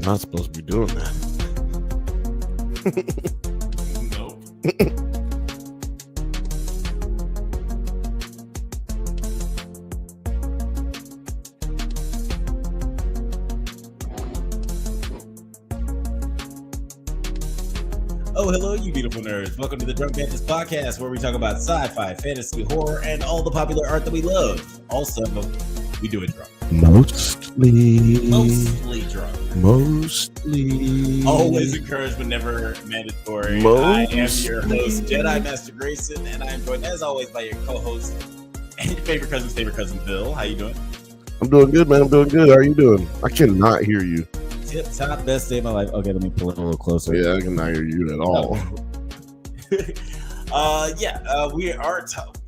not supposed to be doing that. Nope. Oh, hello, you beautiful nerds. Welcome to the Drunk Banthas podcast, where we talk about sci-fi, fantasy, horror, and all the popular art that we love. Also, we do it drunk. Mostly drunk. Mostly. Always encouraged, but never mandatory. I am your host, Jedi Master Grayson, and I am joined, as always, by your co-host and your favorite cousin, Bill. How you doing? I'm doing good, man. I'm doing good. How are you doing? I cannot hear you. Tip top, best day of my life. Okay, let me pull it a little closer. Yeah, I cannot hear you at all. We are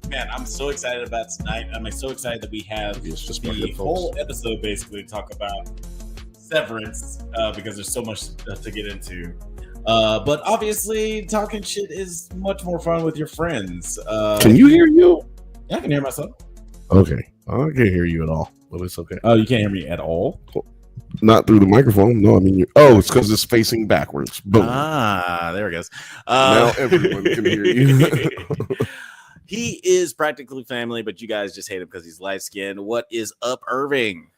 man, I'm so excited about tonight. I'm so excited that we have the whole episode basically to talk about Severance because there's so much to get into. But obviously, talking shit is much more fun with your friends. Can you hear you? Yeah, I can hear myself. Okay. I can't hear you at all, but it's okay. Oh, you can't hear me at all? Not through the microphone. No, I mean, it's because it's facing backwards. Boom. Ah, there it goes. Now everyone can hear you. He is practically family, but you guys just hate him because he's light-skinned. What is up, Irving?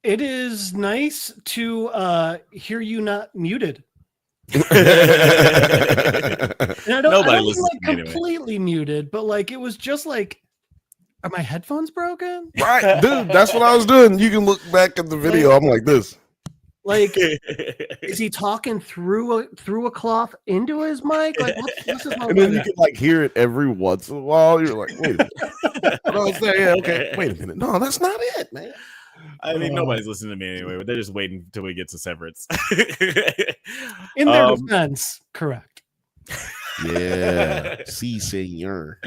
It is nice to hear you not muted. And I don't listens like to me completely muted, but like it was just like, are my headphones broken? Right, dude. That's what I was doing. You can look back at the video. I'm like this. Like, is he talking through a cloth into his mic? Like, what's his And then you can like hear it every once in a while. You're like, wait a minute. Yeah, okay. Wait a minute. No, that's not it, man. I mean, nobody's listening to me anyway, but they're just waiting until we get to Severance. In their defense, correct. Yeah. Si, senor.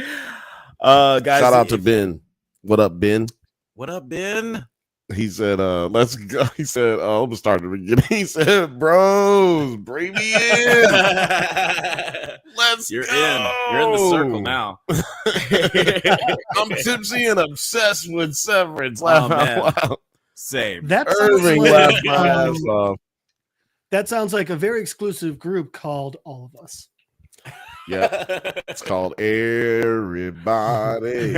Guys, shout out to Ben. What up, Ben? What up, Ben? He said, let's go. He said, I'm gonna start at the beginning. He said, bros, bring me in. You're in. You're in the circle now. I'm tipsy and obsessed with Severance. Oh, man. Same. That Irving laughed my ass off. That sounds like a very exclusive group called All of Us. Yeah, it's called Everybody.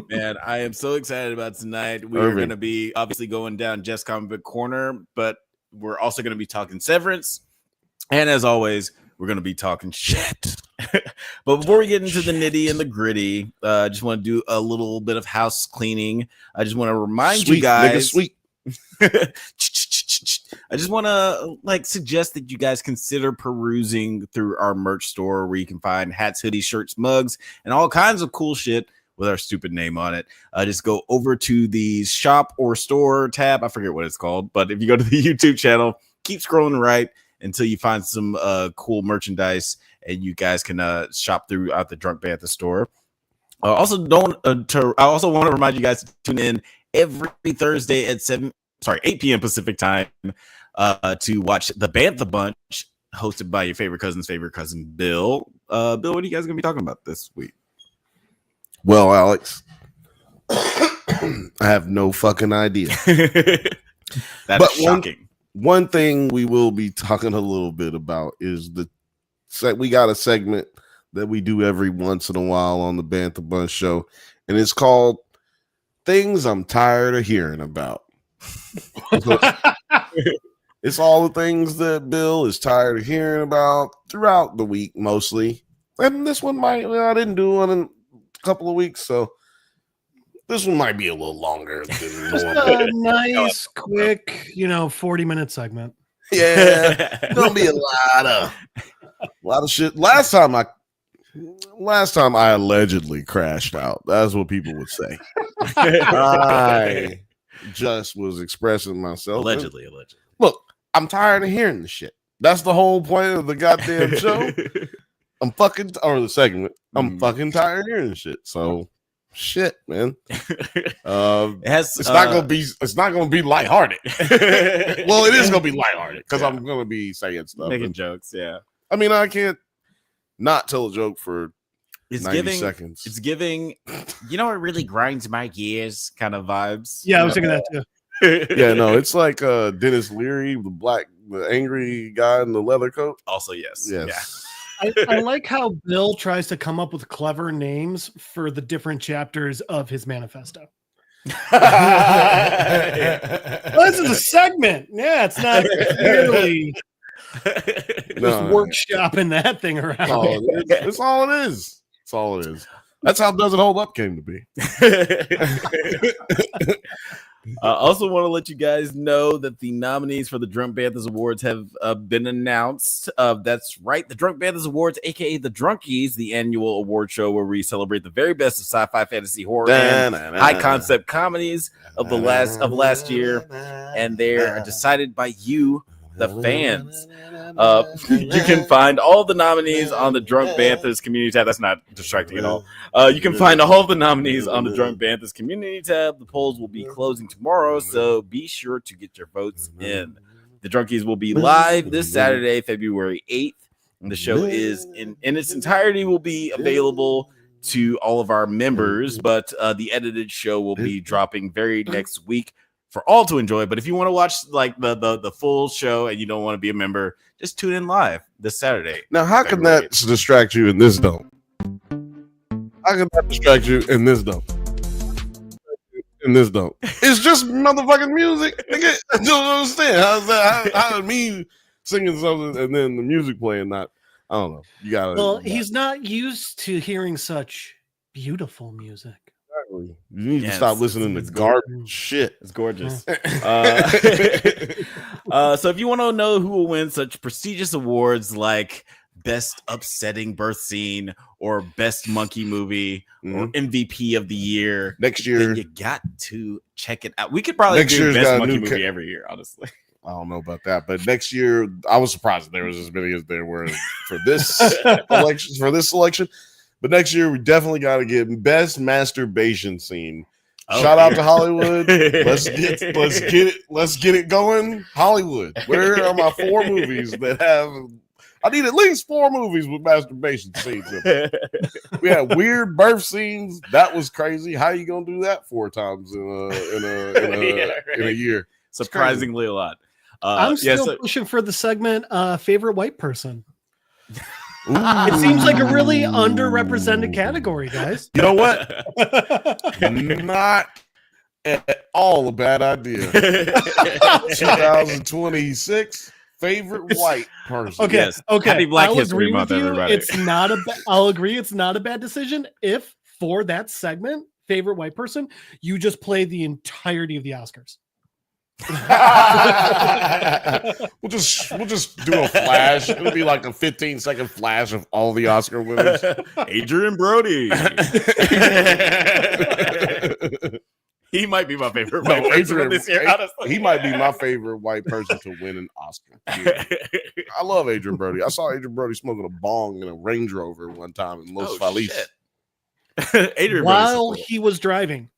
Man, I am so excited about tonight. We're going to be obviously going down Jeff's Comic Book Corner, but we're also going to be talking Severance. And as always, we're going to be talking shit. But before we get into the nitty and the gritty, I just want to do a little bit of house cleaning. I just want to remind you guys. I just want to suggest that you guys consider perusing through our merch store where you can find hats, hoodies, shirts, mugs, and all kinds of cool shit with our stupid name on it. Just go over to the shop or store tab. I forget what it's called, but if you go to the YouTube channel, keep scrolling right until you find some cool merchandise, and you guys can shop throughout the Drunk Bantha store. I also want to remind you guys to tune in every Thursday at 8 p.m. Pacific time to watch the Bantha Bunch, hosted by your favorite cousin, Bill. Bill, what are you guys going to be talking about this week? Well, Alex, I have no fucking idea. That's shocking. One thing we will be talking a little bit about is we got a segment that we do every once in a while on the Bantha Bunch show, and it's called Things I'm Tired of Hearing About. It's all the things that Bill is tired of hearing about throughout the week, mostly. And this one I didn't do one in a couple of weeks, so this one might be a little longer than normal. A nice, quick, 40-minute segment. Yeah, gonna be a lot of shit. Last time I allegedly crashed out. That's what people would say. I just was expressing myself. Allegedly. Look, I'm tired of hearing this shit. That's the whole point of the goddamn show. Or the segment. I'm fucking tired of hearing this shit. So shit, man. It's not gonna be lighthearted. Well, it is gonna be lighthearted because I'm gonna be saying stuff, making jokes. Yeah, I mean, I can't not tell a joke for 90 seconds. It's giving, it really grinds my gears kind of vibes. Yeah, I was thinking that too. Yeah, no, it's like Dennis Leary, the angry guy in the leather coat. Also, yes. Yes. I like how Bill tries to come up with clever names for the different chapters of his manifesto. Well, this is a segment. Yeah, it's not clearly just workshopping that thing around. That's all it is. That's all it is. That's how Does It Hold Up came to be. I also want to let you guys know that the nominees for the Drunk Banthas Awards have been announced. That's right, the Drunk Banthas Awards, aka the Drunkies, the annual award show where we celebrate the very best of sci-fi, fantasy, horror, and high concept comedies of last year, and they're decided by you, the fans. You can find all the nominees on the Drunk Banthas community tab. That's not distracting at all. You can find all the nominees on the Drunk Banthas community tab. The polls will be closing tomorrow, so be sure to get your votes in. The Drunkies will be live this Saturday, February 8th. And the show is in its entirety will be available to all of our members, but the edited show will be dropping very next week for all to enjoy. But if you want to watch like the full show and you don't want to be a member, just tune in live this Saturday. Now, how can that distract you and this don't? How can that distract you and this don't? And this don't. It's just motherfucking music. I don't understand. How's that? How me singing something and then the music playing not? I don't know. You gotta. Well, he's not used to hearing such beautiful music. You need to stop listening to garbage shit. It's gorgeous. So if you want to know who will win such prestigious awards like Best Upsetting Birth Scene or Best Monkey Movie or MVP of the Year next year, then you got to check it out. We could probably do Best Monkey Movie every year, honestly. I don't know about that, but next year I was surprised that there was as many as there were for this selection. But next year, we definitely got to get Best Masturbation Scene. Shout out to Hollywood. Let's get it going. Hollywood. Where are my 4 movies that have? I need at least 4 movies with masturbation scenes in them. We had weird birth scenes. That was crazy. How you gonna do that 4 times in a year? Surprisingly a lot. I'm still pushing for the segment favorite white person. It seems like a really underrepresented category, guys. You know what? Not at all a bad idea. 2026 favorite white person. Okay, yes. Okay. Happy Black History Month, everybody. It's not I'll agree. It's not a bad decision if for that segment, favorite white person, you just play the entirety of the Oscars. we'll just do a flash. It'll be like a 15-second flash of all the Oscar winners. Adrian Brody. He might be my favorite white person this year. Honestly, he might be my favorite white person to win an Oscar. I love Adrian Brody. I saw Adrian Brody smoking a bong in a Range Rover one time in Los Feliz. Adrian while he was driving.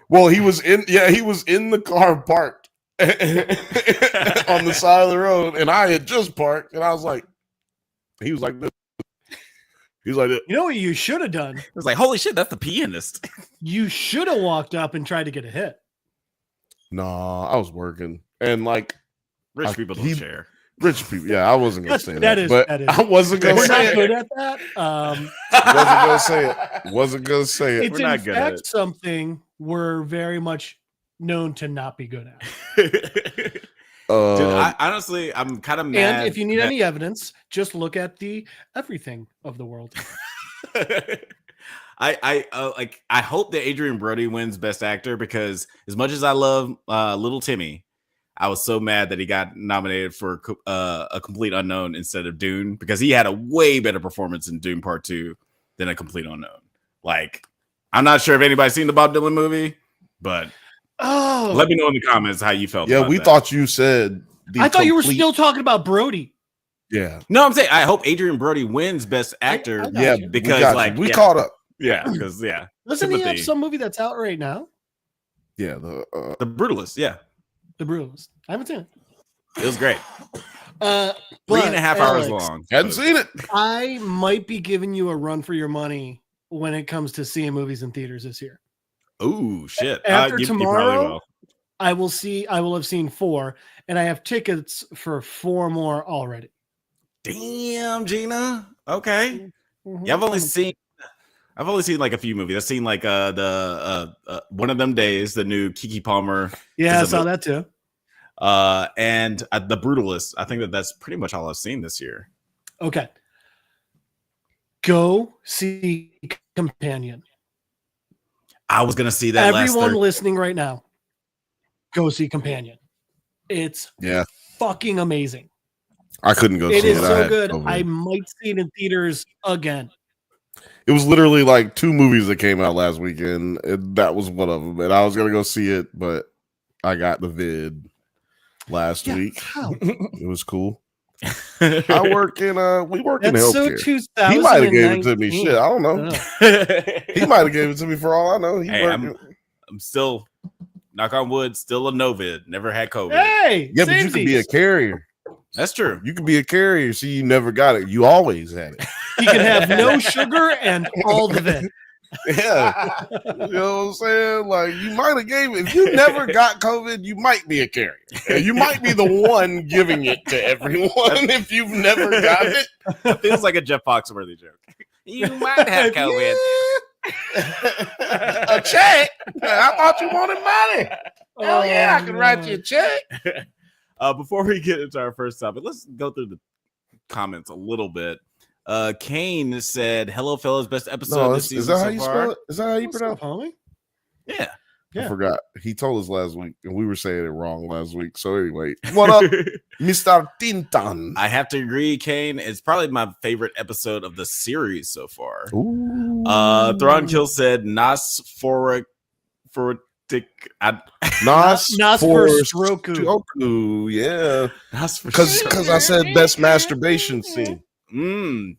Well, he was in the car parked on the side of the road, and I had just parked, and I was like, he was like this. He's like, you know what you should have done? It was like, holy shit, that's the pianist. You should have walked up and tried to get a hit. Nah, I was working, and like rich people don't share. Rich people, yeah, I wasn't gonna say that. That is. I wasn't gonna say it. We're not good at that. Wasn't gonna say it. Wasn't gonna say it. It's we're not in good fact at it. something we're very much known to not be good at. Dude, I'm kind of mad. And if you need any evidence, just look at the everything of the world. I hope that Adrian Brody wins Best Actor, because as much as I love Little Timmy, I was so mad that he got nominated for A Complete Unknown instead of Dune, because he had a way better performance in Dune Part 2 than A Complete Unknown. Like, I'm not sure if anybody's seen the Bob Dylan movie, but let me know in the comments how you felt. Yeah, we thought you said. I thought you were still talking about Brody. Yeah. No, I'm saying I hope Adrian Brody wins Best Actor. Because we caught up. Yeah, because doesn't he have some movie that's out right now? Yeah, The Brutalist. Yeah, The Brutalist. I haven't seen it. It was great. 3.5 hours long. Hadn't seen it. I might be giving you a run for your money when it comes to seeing movies in theaters this year. Oh shit! After tomorrow, I will have seen 4, and I have tickets for 4 more already. Damn, Gina. Okay. Mm-hmm. Yeah, I've only seen like a few movies. I've seen like the One of Them Days, the new Keke Palmer. Yeah, I saw that too. And The Brutalist. I think that's pretty much all I've seen this year. Okay. Go see Companion. I was gonna see that. Everyone listening right now, go see Companion. It's fucking amazing. I couldn't go see it. It is so good. I might see it in theaters again. It was literally like 2 movies that came out last weekend. That was one of them. And I was going to go see it, but I got the vid last week. It was cool. I work in we work in healthcare. So he might have gave it to me. Shit, I don't know. He might have gave it to me for all I know. I'm still, knock on wood, still a no-vid. Never had COVID. Hey, yeah, but you could be a carrier. That's true. You could be a carrier, so you never got it. You always had it. You can have no sugar and all the vid. Yeah. You know what I'm saying? Like, you might have gave it. If you never got COVID, you might be a carrier. And you might be the one giving it to everyone if you've never got it. It feels like a Jeff Foxworthy joke. You might have COVID. A check? I thought you wanted money. Hell yeah, I can write you a check. Before we get into our first topic, let's go through the comments a little bit. Kane said, "Hello, fellas, best episode of this season." Is that how you spell it? Is that how you pronounce it, homie? Yeah. I forgot. He told us last week, and we were saying it wrong last week. So anyway, what up, Mr. Tintan? I have to agree, Kane. It's probably my favorite episode of the series so far. Ooh. Thrawn Kill said, "Nas for Nas for Stroku. Yeah, because I said best masturbation scene.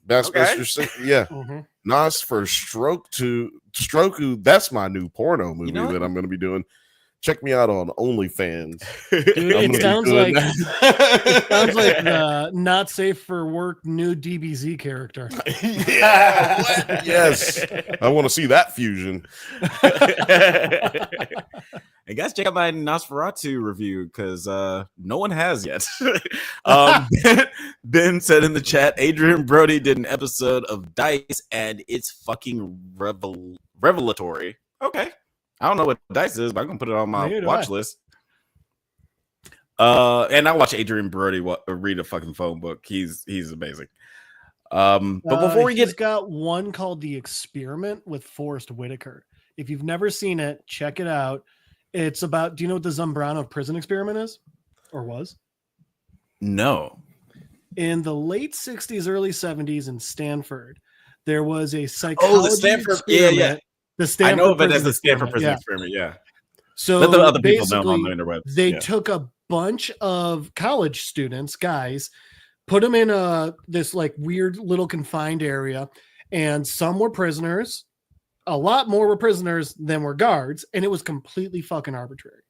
Best masturbation. Yeah, Nas for Stroku. That's my new porno movie that I'm going to be doing. Check me out on OnlyFans. Dude, it sounds like the not safe for work new DBZ character. Yeah, yes, I want to see that fusion. Hey guys, check out my Nosferatu review because no one has yet. Ben said in the chat, Adrian Brody did an episode of Dice and it's fucking revelatory. Okay. I don't know what Dice is, but I'm gonna put it on my watch list. And I watch Adrian Brody read a fucking phone book. He's amazing. But before he's got one called The Experiment with Forrest Whitaker. If you've never seen it, check it out. It's about, do you know what the Zambrano prison experiment is? Or was? No. In the late 60s, early 70s in Stanford, there was a psychology the Stanford experiment. Yeah. The Stanford I know of it as the Stanford prison experiment, So let the other people know on the interweb. They took a bunch of college students, guys, put them in this like weird little confined area, and some were prisoners. A lot more were prisoners than were guards, and it was completely fucking arbitrary.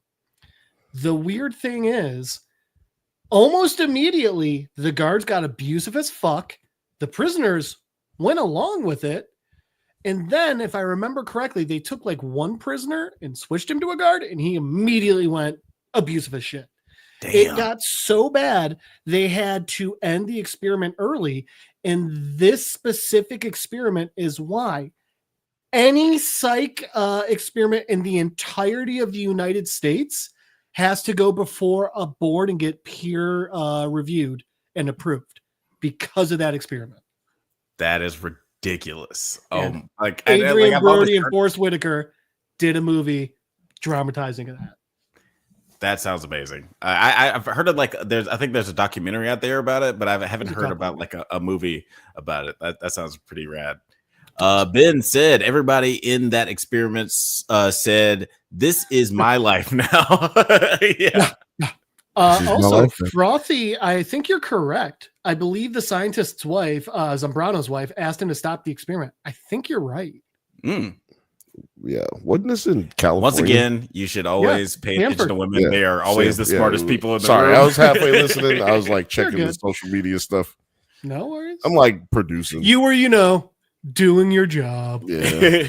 The weird thing is, almost immediately, the guards got abusive as fuck. The prisoners went along with it. And then, if I remember correctly, they took like one prisoner and switched him to a guard, and he immediately went abusive as shit. Damn. It got so bad, they had to end the experiment early. And this specific experiment is why any psych experiment in the entirety of the United States has to go before a board and get peer reviewed and approved because of that experiment. That is ridiculous. Yeah. Adrian Brody and Forrest Whitaker did a movie dramatizing that. That sounds amazing. I've heard of I think there's a documentary out there about it, but I haven't heard about like a movie about it. That sounds pretty rad. Ben said everybody in that experiment said, "This is my life now." Yeah. Also, Frothy, I think you're correct. I believe the scientist's wife, Zambrano's wife, asked him to stop the experiment. I think you're right. Yeah, wasn't this in California? Once again, you should always pay attention to women. Yeah. They are always the smartest people in the room. I was halfway listening. I was like checking the social media stuff. No worries. I'm like producing. You were, doing your job. Yeah.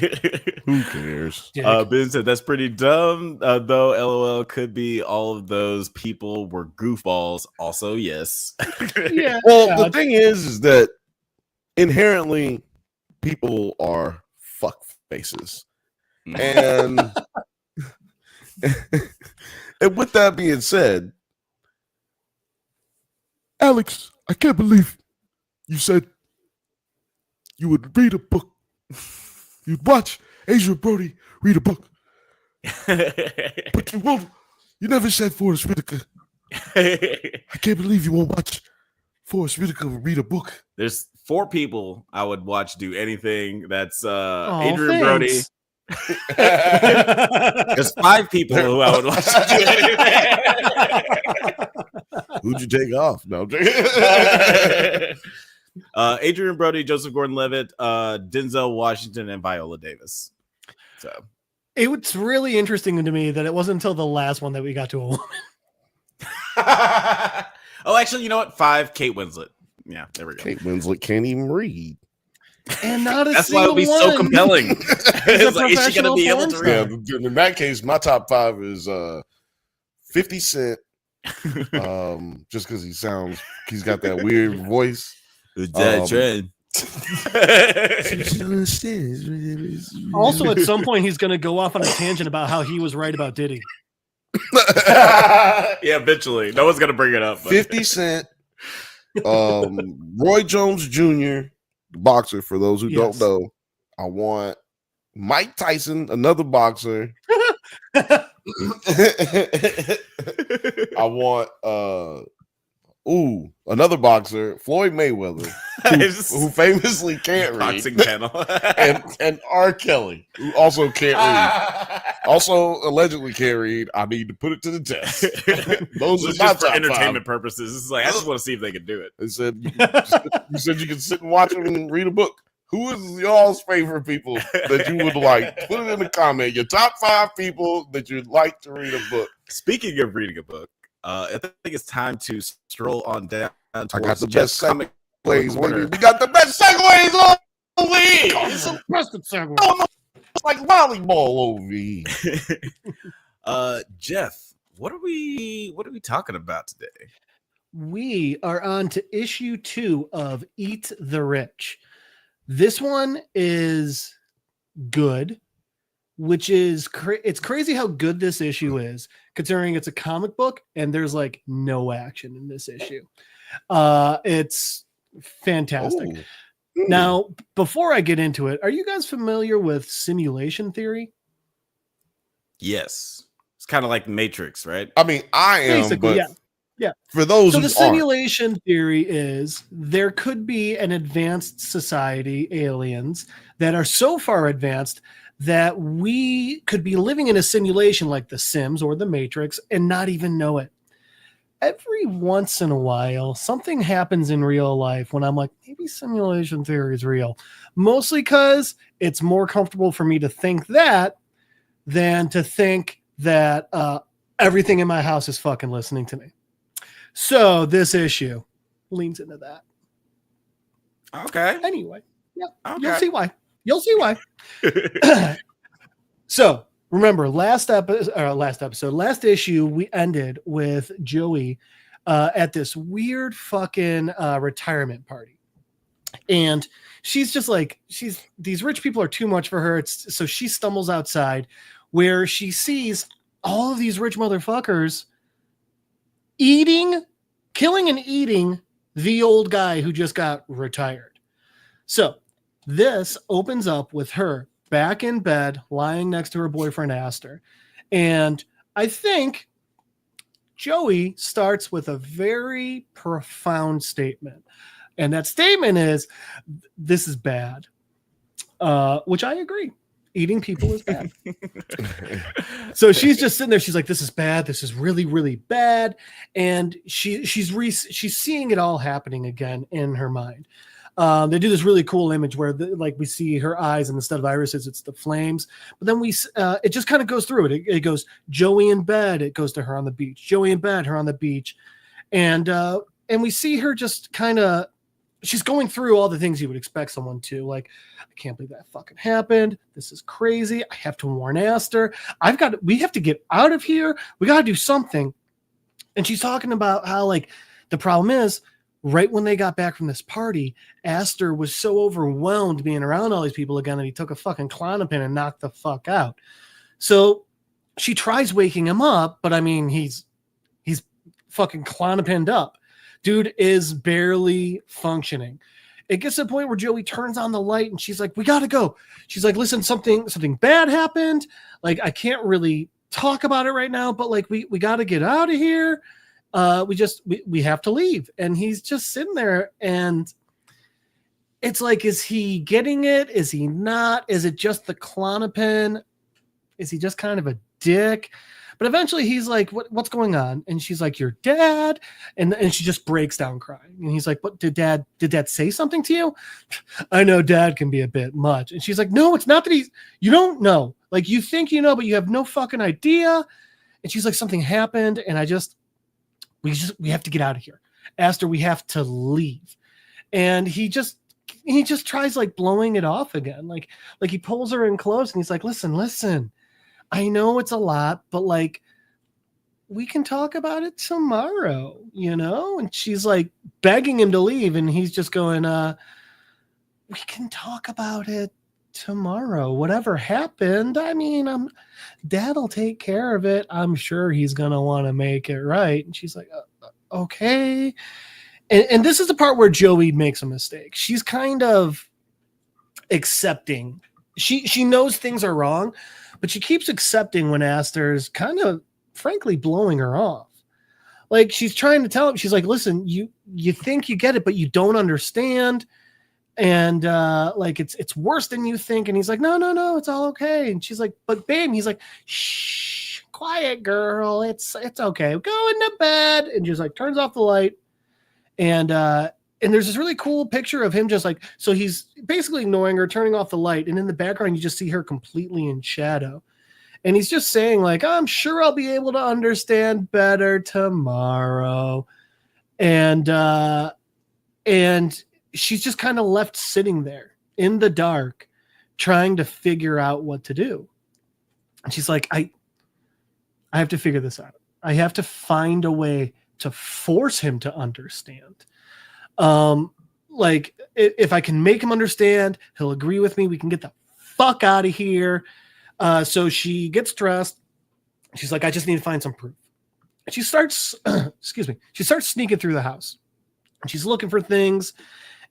Who cares? Ben said that's pretty dumb, though. LOL could be all of those people were goofballs. Also, yes. Yeah. Well, the thing is that inherently people are fuck faces. And, and with that being said, Alex, I can't believe you said you would read a book. You'd watch Adrian Brody read a book. But you won't. You never said Forrest Whitaker. I can't believe you won't watch Forrest Whitaker read a book. There's 4 people I would watch do anything. That's Adrian Brody. There's 5 people who I would watch do anything. Who'd you take off? No. Adrian Brody, Joseph Gordon-Levitt, Denzel Washington, and Viola Davis. So it's really interesting to me that it wasn't until the last one that we got to a woman. Oh, actually, you know what? 5, Kate Winslet. Yeah, there we go. Kate Winslet can't even read. And not a That's why it would be so compelling. It's like, is she going to be able to read? Yeah, in that case, my top 5 is 50 Cent. Just because he's got that weird voice. Also, at some point, he's going to go off on a tangent about how he was right about Diddy. Yeah, eventually. No one's going to bring it up. But. 50 Cent, Roy Jones Jr., boxer, for those who don't know. I want Mike Tyson, another boxer. I want another boxer, Floyd Mayweather, who famously can't read. Boxing panel. and R. Kelly, who also can't read. Also allegedly can't read. I need to put it to the test. Those are just for top entertainment 5. purposes. It's like I just want to see if they can do it. They said you said you can sit and watch them and read a book. Who is y'all's favorite people that you would like? Put it in the comment. Your top 5 people that you'd like to read a book. Speaking of reading a book, I think it's time to stroll on down. I got the best segues. We got the best segues on the league. It's a busted segue. It's like volleyball over here. Jeff, what are we talking about today? We are on to issue 2 of Eat the Rich. This one is good, which is it's crazy how good this issue is, considering it's a comic book and there's like no action in this issue. It's fantastic. Now, before I get into it, are you guys familiar with simulation theory? Yes. It's kind of like Matrix, right? I mean, I am, basically, but yeah. For those so who the simulation theory is there could be an advanced society, aliens, that are so far advanced that we could be living in a simulation like The Sims or The Matrix and not even know it. Every once in a while, something happens in real life when I'm like, maybe simulation theory is real. Mostly because it's more comfortable for me to think that than to think that everything in my house is fucking listening to me. So this issue leans into that. Okay. Anyway, yeah, okay. You'll see why. So remember, last issue, we ended with Joey at this weird fucking retirement party. And she's just like, these rich people are too much for her. So she stumbles outside where she sees all of these rich motherfuckers killing and eating the old guy who just got retired. So this opens up with her back in bed, lying next to her boyfriend, Aster. And I think Joey starts with a very profound statement. And that statement is, this is bad. Which I agree. Eating people is bad. So she's just sitting there. She's like, this is bad. This is really, really bad. And she's seeing it all happening again in her mind. They do this really cool image where we see her eyes, and instead of irises, it's the flames. But then it just kind of goes through it. It goes Joey in bed. It goes to her on the beach. Joey in bed, her on the beach. And we see her just kind of she's going through all the things you would expect someone to, like, I can't believe that fucking happened. This is crazy. I have to warn Aster. We have to get out of here. We got to do something. And she's talking about how, like, the problem is, right when they got back from this party, Aster was so overwhelmed being around all these people again that he took a fucking Klonopin and knocked the fuck out. So she tries waking him up, but I mean, he's fucking Klonopined up. Dude is barely functioning. It gets to the point where Joey turns on the light and she's like, we gotta go. She's like, listen, something bad happened. Like, I can't really talk about it right now, but like, we gotta get out of here. We have to leave. And he's just sitting there, and it's like, is he getting it? Is he not? Is it just the Klonopin? Is he just kind of a dick? But eventually he's like, what's going on? And she's like, your dad. And she just breaks down crying. And he's like, what, did dad say something to you? I know dad can be a bit much. And she's like, no, it's not that you don't know. Like, you think you know, but you have no fucking idea. And she's like, something happened. And we have to get out of here. Aster, we have to leave. And he just tries, like, blowing it off again. Like he pulls her in close and he's like, listen. I know it's a lot, but like, we can talk about it tomorrow, you know? And she's like begging him to leave. And he's just going, we can talk about it tomorrow. Whatever happened, I mean, dad'll take care of it. I'm sure he's going to want to make it right. And she's like, okay. And this is the part where Joey makes a mistake. She's kind of accepting. She knows things are wrong, but she keeps accepting when Aster's kind of, frankly, blowing her off. Like, she's trying to tell him, she's like, listen, you think you get it, but you don't understand. And like, it's worse than you think. And he's like, no, it's all okay. And she's like, but babe, he's like, shh, quiet girl. It's okay. Go into bed. And just like turns off the light. And there's this really cool picture of him just like, so he's basically ignoring her, turning off the light. And in the background, you just see her completely in shadow. And he's just saying, like, I'm sure I'll be able to understand better tomorrow. And she's just kind of left sitting there in the dark, trying to figure out what to do. And she's like, I have to figure this out. I have to find a way to force him to understand. Like, if I can make him understand, he'll agree with me. We can get the fuck out of here. So she gets dressed. She's like, I just need to find some proof. She starts, she starts sneaking through the house. And she's looking for things.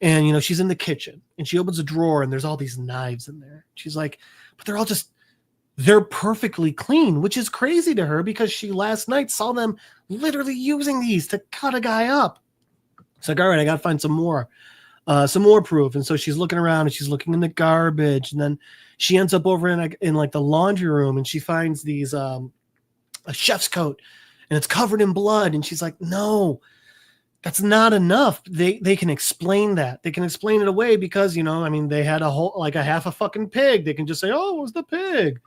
And, you know, she's in the kitchen. And she opens a drawer, and there's all these knives in there. She's like, but they're perfectly clean, which is crazy to her because she last night saw them literally using these to cut a guy up. It's like, all right, I got to find some more proof. And so she's looking around, and she's looking in the garbage. And then she ends up over in like the laundry room, and she finds these, a chef's coat, and it's covered in blood. And she's like, no, that's not enough. They can explain that. They can explain it away because, you know, I mean, they had a half a fucking pig. They can just say, oh, it was the pig.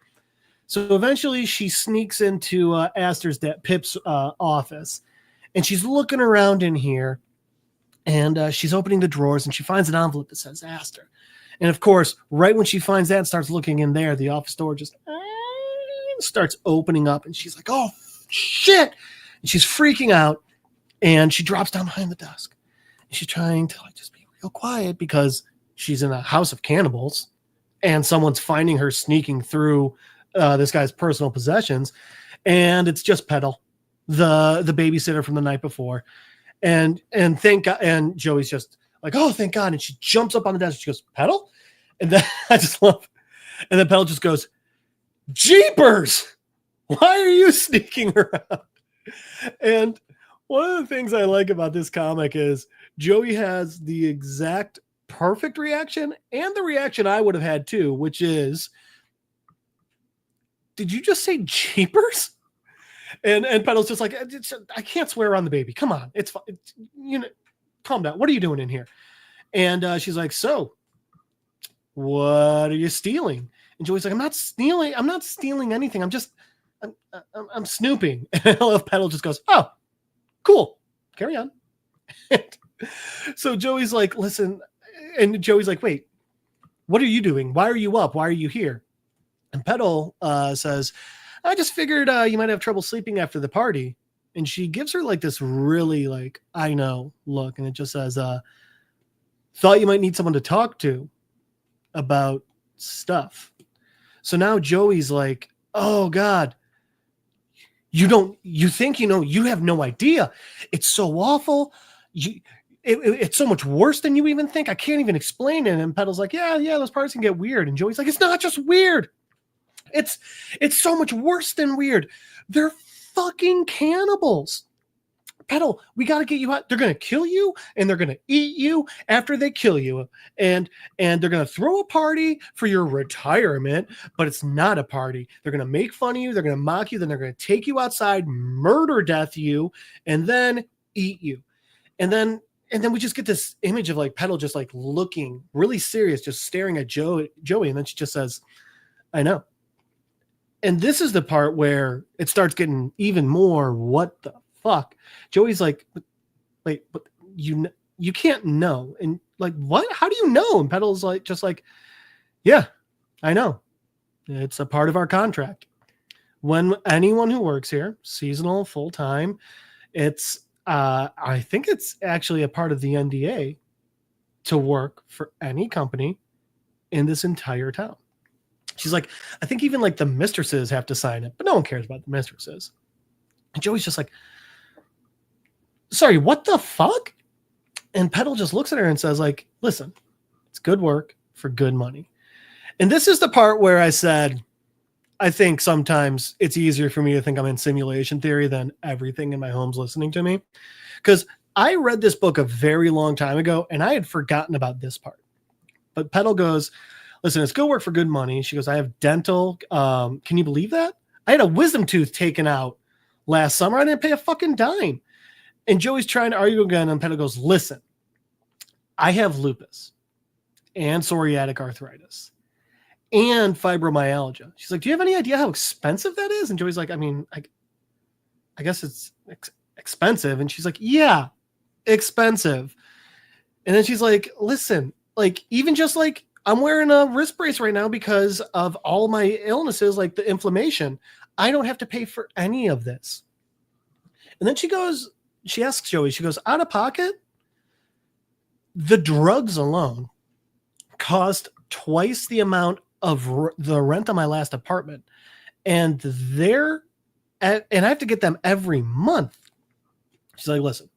So eventually she sneaks into Aster's Pip's office, and she's looking around in here, and she's opening the drawers, and she finds an envelope that says Aster. And of course, right when she finds that and starts looking in there, the office door just starts opening up, and she's like, oh, shit. And she's freaking out, and she drops down behind the desk. And she's trying to like just be real quiet because she's in a house of cannibals, and someone's finding her sneaking through this guy's personal possessions. And it's just Petal, the babysitter from the night before. And thank God, and Joey's just like, oh, thank God. And she jumps up on the desk. She goes, Petal? And then I just love, and then Petal just goes, Jeepers! Why are you sneaking around? And one of the things I like about this comic is Joey has the exact perfect reaction and the reaction I would have had too, which is, did you just say Jeepers? And Petal's just like, I can't swear on the baby. Come on. It's fine. You know, calm down. What are you doing in here? And she's like, so what are you stealing? And Joey's like, I'm not stealing anything. I'm snooping. And I love Petal just goes, oh, cool. Carry on. So Joey's like, listen, and Joey's like, wait, what are you doing? Why are you up? Why are you here? And Petal says, I just figured you might have trouble sleeping after the party. And she gives her like this really like, I know look. And it just says, thought you might need someone to talk to about stuff. So now Joey's like, oh God, you think, you have no idea. It's so awful. It's so much worse than you even think. I can't even explain it. And Petal's like, yeah, those parts can get weird. And Joey's like, it's not just weird. It's so much worse than weird. They're fucking cannibals. Petal, we got to get you out. They're going to kill you and they're going to eat you after they kill you. And they're going to throw a party for your retirement, but it's not a party. They're going to make fun of you. They're going to mock you. Then they're going to take you outside, murder death you, and then eat you. And then we just get this image of like Petal just like looking really serious, just staring at Joey. And then she just says, I know. And this is the part where it starts getting even more, what the fuck? Joey's like, wait, but you can't know. And like, what? How do you know? And Petal's like, just like, yeah, I know. It's a part of our contract. When anyone who works here, seasonal, full-time, it's, I think it's actually a part of the NDA to work for any company in this entire town. She's like, I think even like the mistresses have to sign it, but no one cares about the mistresses. And Joey's just like, sorry, what the fuck? And Petal just looks at her and says like, listen, it's good work for good money. And this is the part where I said, I think sometimes it's easier for me to think I'm in simulation theory than everything in my home's listening to me. Because I read this book a very long time ago and I had forgotten about this part. But Petal goes, listen, it's good work for good money. She goes, I have dental. Can you believe that? I had a wisdom tooth taken out last summer. I didn't pay a fucking dime. And Joey's trying to argue again. And Petal goes, listen, I have lupus and psoriatic arthritis and fibromyalgia. She's like, do you have any idea how expensive that is? And Joey's like, I mean, I guess it's expensive. And she's like, yeah, expensive. And then she's like, listen, like, even just like, I'm wearing a wrist brace right now because of all my illnesses, like the inflammation. I don't have to pay for any of this. And then she asks Joey, she goes, out of pocket, the drugs alone cost twice the amount of the rent on my last apartment. And I have to get them every month. She's like, listen,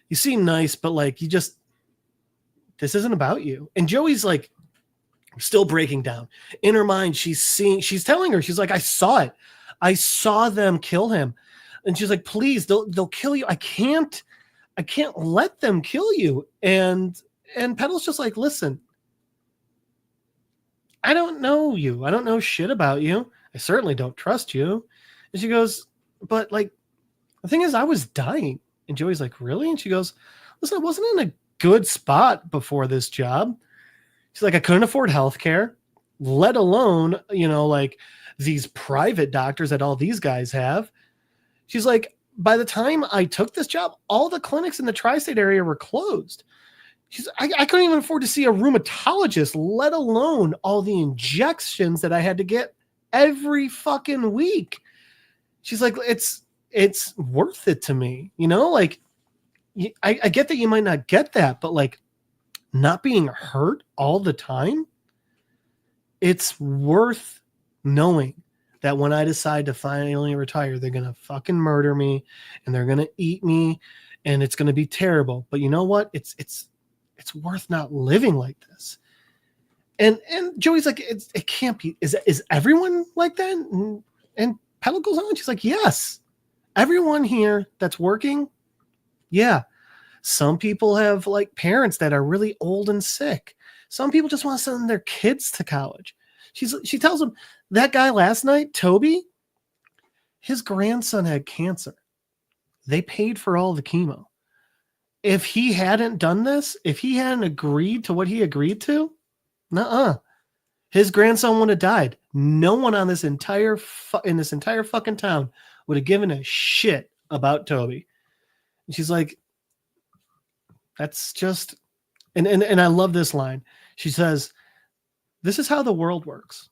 you seem nice, but like, this isn't about you. And Joey's like still breaking down. In her mind, she's telling her, she's like, I saw it. I saw them kill him. And she's like, please, they'll kill you. I can't let them kill you. And Petal's just like, listen, I don't know you. I don't know shit about you. I certainly don't trust you. And she goes, but like, the thing is, I was dying. And Joey's like, really? And she goes, listen, I wasn't in a good spot before this job. She's like, I couldn't afford healthcare, let alone, like these private doctors that all these guys have. She's like, by the time I took this job, all the clinics in the tri-state area were closed. I couldn't even afford to see a rheumatologist, let alone all the injections that I had to get every fucking week. She's like, it's worth it to me, like, I get that you might not get that, but like not being hurt all the time, it's worth knowing that when I decide to finally retire, they're going to fucking murder me and they're going to eat me and it's going to be terrible. But you know what? It's worth not living like this. And Joey's like, it can't be. Is everyone like that? And Petal goes on. She's like, yes, everyone here that's working. Yeah. Some people have like parents that are really old and sick. Some people just want to send their kids to college. She tells him that guy last night, Toby, his grandson had cancer. They paid for all the chemo. If he hadn't done this, if he hadn't agreed to what he agreed to, his grandson would have died. No one on this entire fucking town would have given a shit about Toby. And she's like, That's just, and I love this line. She says, "This is how the world works.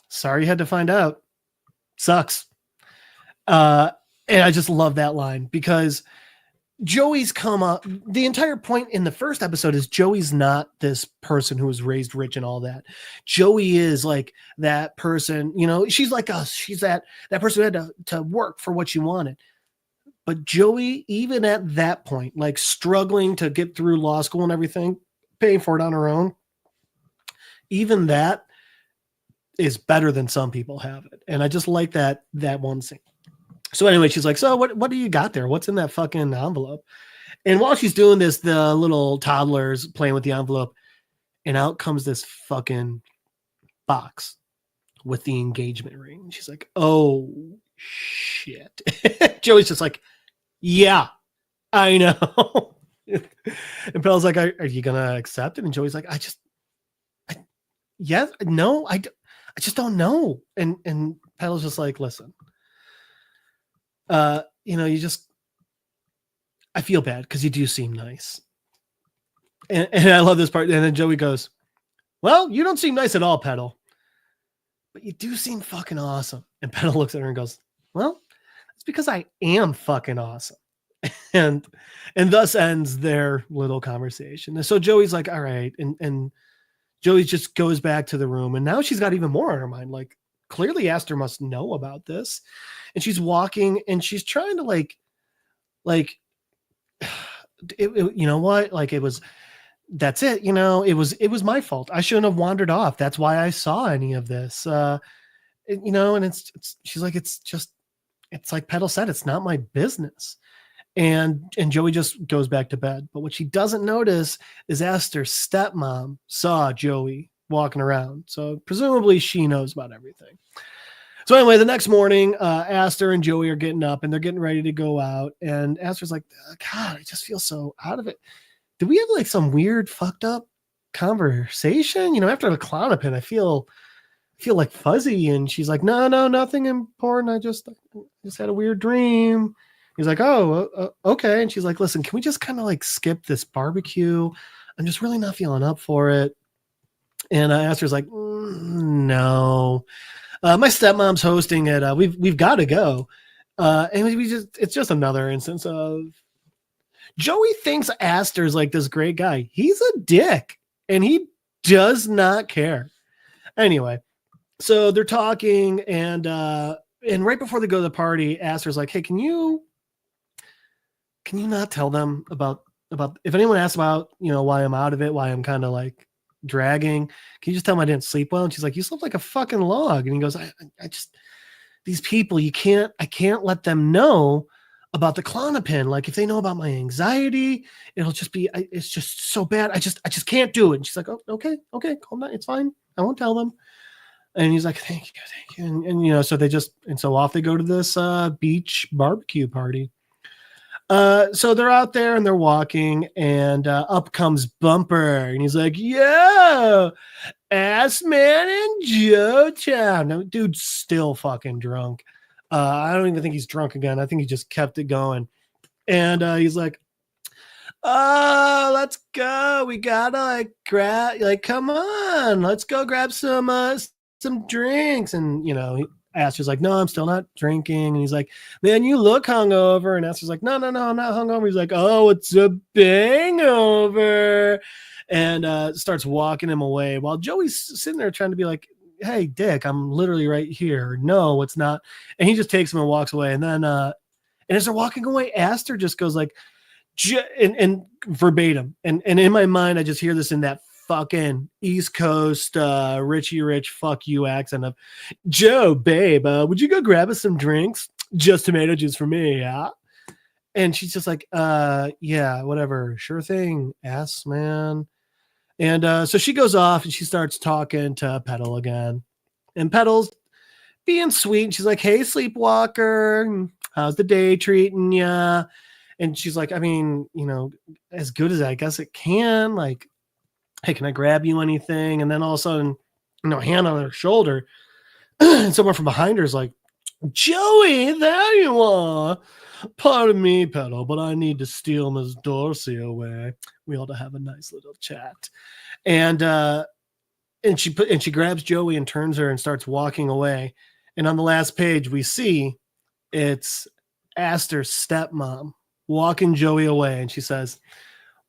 Sorry you had to find out. Sucks." And I just love that line because Joey's come up. The entire point in the first episode is Joey's not this person who was raised rich and all that. Joey is like that person, you know, she's like us. She's that person who had to work for what she wanted. But Joey, even at that point, like struggling to get through law school and everything, paying for it on her own, even that is better than some people have it. And I just like that one scene. So anyway, she's like, "So what do you got there? What's in that fucking envelope?" And while she's doing this, the little toddler's playing with the envelope, and out comes this fucking box with the engagement ring. She's like, "Oh shit." Joey's just like, "Yeah, I know." And Petal's like, are you gonna accept it? And Joey's like, I just don't know. And Petal's just like, "Listen, you know, I feel bad because you do seem nice." And I love this part. And then Joey goes, "Well, you don't seem nice at all, Petal, but you do seem fucking awesome." And Petal looks at her and goes, "Well, it's because I am fucking awesome." And thus ends their little conversation. And so Joey's like, "All right." And Joey just goes back to the room. And now she's got even more on her mind. Like, clearly Aster must know about this. And she's walking and she's trying to like, you know what? Like that's it. You know, it was my fault. I shouldn't have wandered off. That's why I saw any of this. You know, and she's like, it's like Petal said, it's not my business. And Joey just goes back to bed. But what she doesn't notice is Aster's stepmom saw Joey walking around. So presumably she knows about everything. So anyway, the next morning, Aster and Joey are getting up and they're getting ready to go out. And Aster's like, "God, I just feel so out of it. Did we have like some weird fucked up conversation? You know, after the Klonopin, I feel like fuzzy." And she's like, "No, nothing important. I just had a weird dream." He's like, "Oh, okay." And she's like, "Listen, can we just kind of like skip this barbecue? I'm just really not feeling up for it." And Aster's like, "No. My stepmom's hosting it. We've got to go." And it's just another instance of Joey thinks Aster's like this great guy. He's a dick and he does not care. Anyway, so they're talking and right before they go to the party, Aster's like, "Hey, can you not tell them about if anyone asks about, you know, why I'm out of it, why I'm kind of like dragging, can you just tell them I didn't sleep well?" And she's like, "You slept like a fucking log." And he goes, I just, these people, I can't let them know about the Klonopin. Like, if they know about my anxiety, it'll just be, it's just so bad. I just can't do it." And she's like, "Oh, okay, calm down. It's fine. I won't tell them." And he's like, thank you. And you know, so so off they go to this beach barbecue party. So they're out there and they're walking, and up comes Bumper, and he's like, "Yo, Ass Man in Joe Town." No, dude's still fucking drunk. I don't even think he's drunk again. I think he just kept it going. And he's like, "Oh, let's go. We gotta like grab, like, come on, let's go grab some drinks." And you know, Aster's like, "No, I'm still not drinking." And he's like, "Man, you look hungover." And Aster's like, No, I'm not hungover." He's like, "Oh, it's a bangover." And starts walking him away while Joey's sitting there trying to be like, "Hey, Dick, I'm literally right here." "No, it's not." And he just takes him and walks away. And then, and as they're walking away, Aster just goes like, and verbatim. And in my mind, I just hear this in that fucking East Coast Richie Rich fuck you accent of, "Joe, babe, would you go grab us some drinks? Just tomato juice for me, yeah?" And she's just like, "Yeah, whatever, sure thing, ass man." And so she goes off and she starts talking to Petal again. And Petal's being sweet. And she's like, "Hey, sleepwalker, how's the day treating ya?" And she's like, "I mean, you know, as good as I guess it can. Like, hey, can I grab you anything?" And then all of a sudden, you know, hand on her shoulder, and someone from behind her is like, "Joey, there you are. Pardon me, Petal, but I need to steal Miss Dorsey away. We ought to have a nice little chat. And she grabs Joey and turns her and starts walking away. And on the last page, we see it's Aster's stepmom walking Joey away, and she says,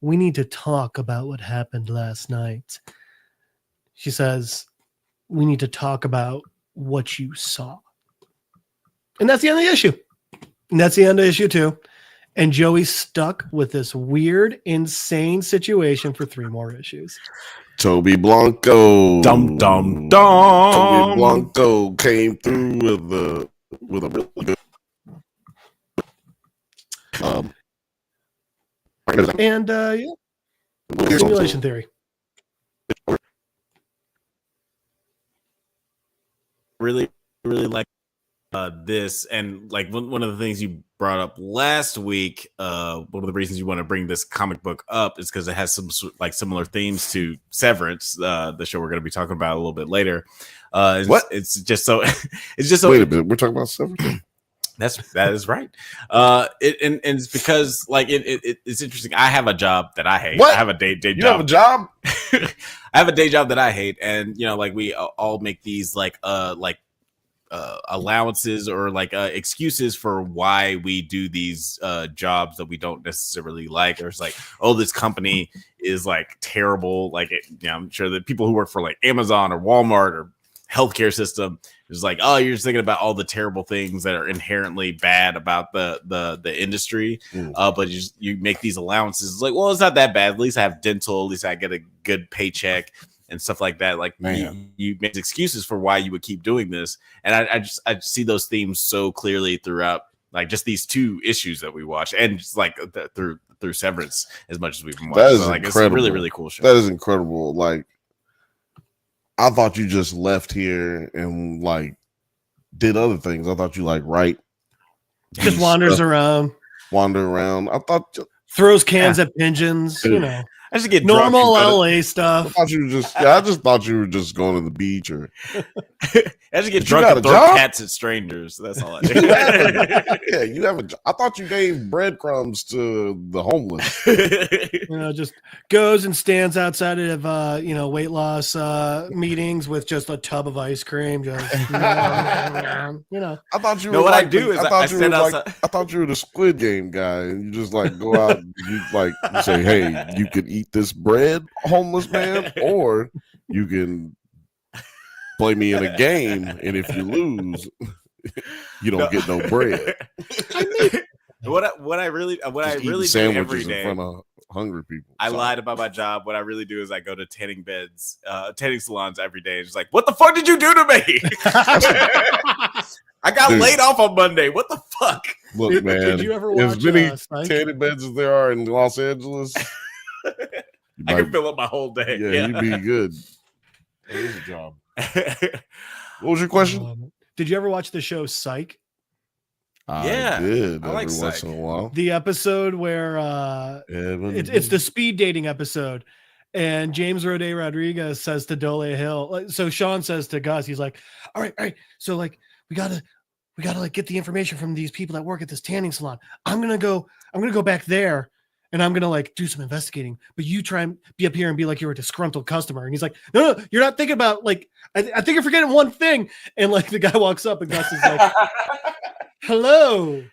"We need to talk about what happened last night." She says, "We need to talk about what you saw." And that's the end of the issue. And that's the end of issue 2. And Joey's stuck with this weird, insane situation for 3 more issues. Toby Blanco. Dum dum dum. Toby Blanco came through with a really good simulation theory. Really like this, and like one of the things you brought up last week, one of the reasons you want to bring this comic book up is because it has some like similar themes to Severance, the show we're going to be talking about a little bit later. It's just so wait a minute, we're talking about Severance. That is right. And it's because like it's interesting. I have a job that I hate. What? I have a day job. You have a job? I have a day job that I hate, and like we all make these allowances or excuses for why we do these jobs that we don't necessarily like. Or it's like, oh, this company is like terrible. Like, I'm sure that people who work for like Amazon or Walmart or healthcare system is like, oh, you're just thinking about all the terrible things that are inherently bad about the industry. But you make these allowances. It's like, well, it's not that bad. At least I have dental. At least I get a good paycheck and stuff like that. Like, you make excuses for why you would keep doing this. And I see those themes so clearly throughout, like, just these 2 issues that we watch, and just like through Severance as much as we've been watching. That is so, like, incredible. It's a really, really cool show. That is incredible. Like, I thought you just left here and like did other things. I thought you like write, just wanders around, wander around. I thought throws cans at pigeons. I should get normal LA stuff. I just thought you were just going to the beach or. I just get drunk and throw cats at strangers. That's all I do. You have a job. I thought you gave breadcrumbs to the homeless. Just goes and stands outside of weight loss meetings with just a tub of ice cream. Just I thought you were what I do is I stand outside. I thought you were the Squid Game guy, and you just like go out and you say, hey, you could eat this bread, homeless man, or you can play me in a game, and if you lose, you don't get no bread. What I really do every day. In front of hungry people. I lied about my job. What I really do is I go to tanning salons every day. And just like, what the fuck did you do to me? I got laid off on Monday. What the fuck? Look, man, did you ever watch as many tanning beds as there are in Los Angeles, I can fill up my whole day. Yeah, you'd be good. It is a job. What was your question? Did you ever watch the show Psych? I did. I like every once in a while. The episode where it's the speed dating episode, and James Roday Rodriguez says to Dole Hill. So Sean says to Gus, he's like, "All right. So like we gotta like get the information from these people that work at this tanning salon. I'm gonna go back there." And I'm going to like do some investigating, but you try and be up here and be like, you're a disgruntled customer. And he's like, no, you're not thinking about like, I think you're forgetting one thing. And like the guy walks up and Gus is like, hello,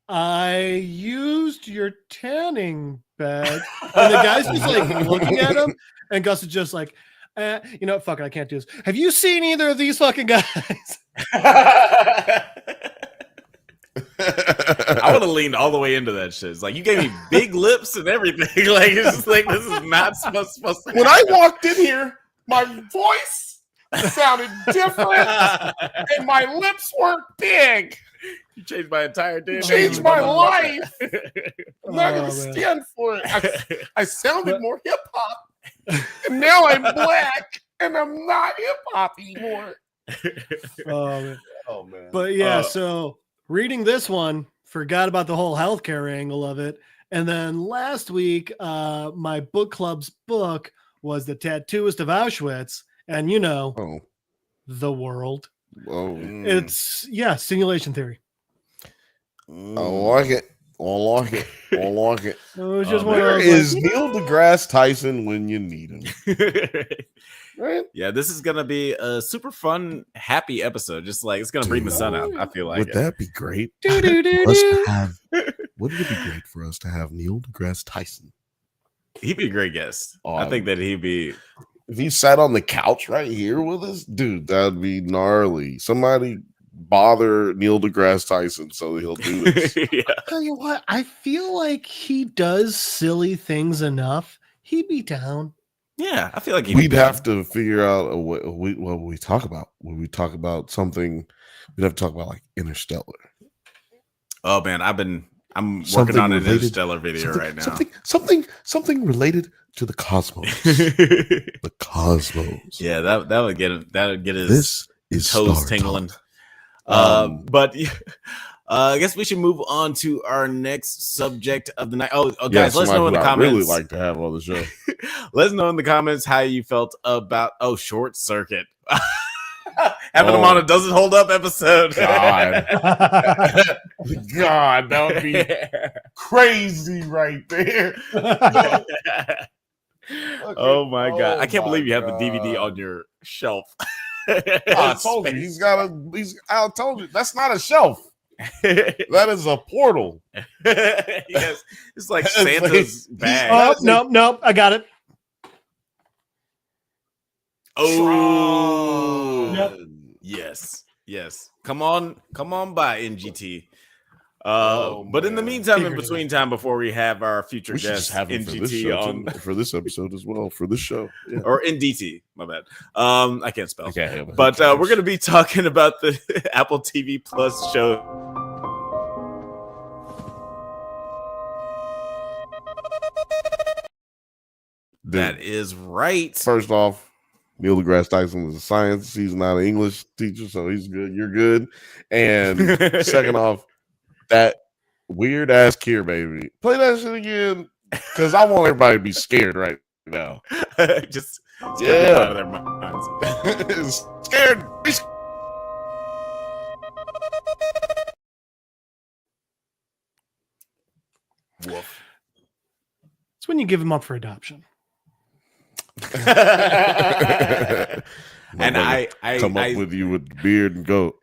I used your tanning bed. And the guy's just like looking at him. And Gus is just like, fuck it, I can't do this. Have you seen either of these fucking guys? I would have leaned all the way into that shit. It's like, you gave me big lips and everything. Like, it's just like, this is not supposed to When I walked in here, my voice sounded different and my lips weren't big. You changed my entire day. You changed my life. I'm not going to stand for it. I sounded more hip hop, and now I'm black and I'm not hip hop anymore. Oh man. But yeah, so reading this one, forgot about the whole healthcare angle of it. And then last week, my book club's book was The Tattooist of Auschwitz. And the world. Oh. It's, simulation theory. like it. I like it. I like it. It was just one of Where those, is like, Neil deGrasse Tyson when you need him? Right? Yeah, this is gonna be a super fun, happy episode. Just like it's gonna bring the sun out. I feel like Would that be great? doo-doo-doo-doo. For us to have, wouldn't it be great for us to have Neil deGrasse Tyson? he'd be a great guest. Oh, I think that he'd be. If he sat on the couch right here with us, dude, that'd be gnarly. Somebody bother Neil deGrasse Tyson so he'll do this. Yeah. Tell you what, I feel like he does silly things enough. He'd be down. Yeah, I feel like We'd have to figure out what we talk about. When we talk about something, we'd have to talk about like Interstellar. Oh man, I'm Something working on an related- Interstellar video right now. Something related to the cosmos. The cosmos. Yeah, that would get his This is toes Star tingling. Talk. But I guess we should move on to our next subject of the night. Oh, Yeah, guys, let us know in the I comments. really like to have on the show. Let us know in the comments how you felt about Short Circuit. Having them on a doesn't hold up episode. God. God, that would be crazy right there. Oh my god! I can't my believe you have the God. DVD on your shelf. I told you I told you that's not a shelf. That is a portal. Yes, it's like It's Santa's like- bag. Oh, nope, I got it. Oh, Yep. yes. Come on by NGT. Oh, but in the man. meantime, in Figured it between time, before we have our future We should guest just have it for this NGT show on too, for this episode as well. For this show, yeah. or NDT, my bad. I can't spell. Okay, But we're going to be talking about the Apple TV Plus show. That is right. First off, Neil deGrasse Tyson was a science. He's not an English teacher, so he's good. You're good. And second off, that weird ass Kier baby. Play that shit again, because I want everybody to be scared right now. just Yeah. get it out of their minds. Scared. Woof. It's when you give him up for adoption. And I come up with you with beard and goat.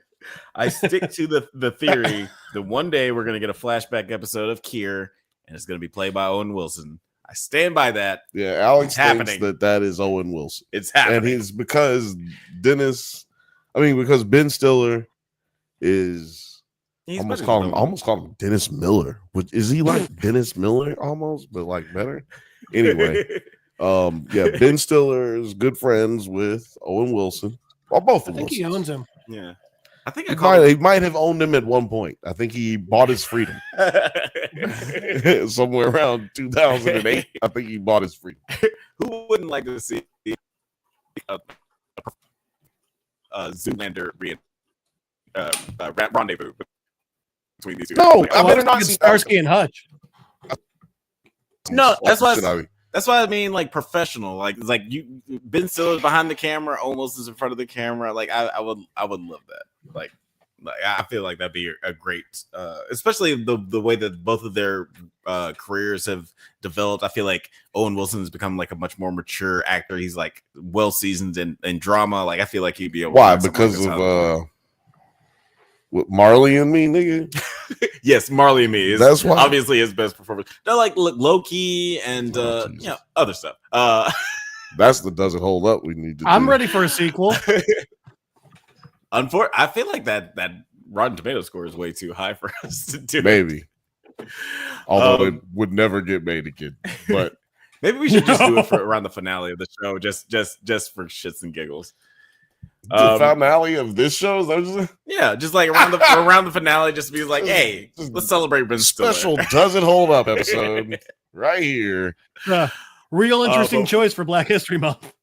I stick to the theory that one day we're gonna get a flashback episode of Kier, and it's gonna be played by Owen Wilson. I stand by that. Yeah, Alex It's thinks happening. that is Owen Wilson, It's happening. and he's because because Ben Stiller is He's almost better called him Dennis Miller. Which is he like Dennis Miller almost, but like better. Anyway, Ben Stiller is good friends with Owen Wilson. Well, both I of think he Wilsons. owns him. Yeah, I think I called He might have owned him at one point. I think he bought his freedom somewhere around 2008. I think he bought his freedom. Who wouldn't like to see a Zoolander rendezvous between these two? No, Like, I Oh, better I not think see it's Starsky and Hutch. No, that's why. Shit out of me. That's why I mean, like professional. Like it's like you, Ben Stiller's behind the camera, almost is in front of the camera. Like I would love that. Like I feel like that'd be a great, especially the way that both of their careers have developed. I feel like Owen Wilson has become like a much more mature actor. He's like well seasoned in drama. Like I feel like he'd be able. Why? To work Because something like this out. of what Marley and Me, nigga. Yes, Marley and Me is That's why. obviously his best performance. No, like low key and Jesus. other stuff. That's the doesn't hold up. We need to. I'm do. ready for a sequel. I feel like that Rotten Tomato score is way too high for us to do. Maybe. Although it would never get made again. But Maybe we should just do it for around the finale of the show, just for shits and giggles. the finale of this show is that what Yeah, just like around the finale, just be like, hey, Just let's celebrate Ben Stiller. special doesn't hold up episode right here. Real interesting but- choice for Black History Month.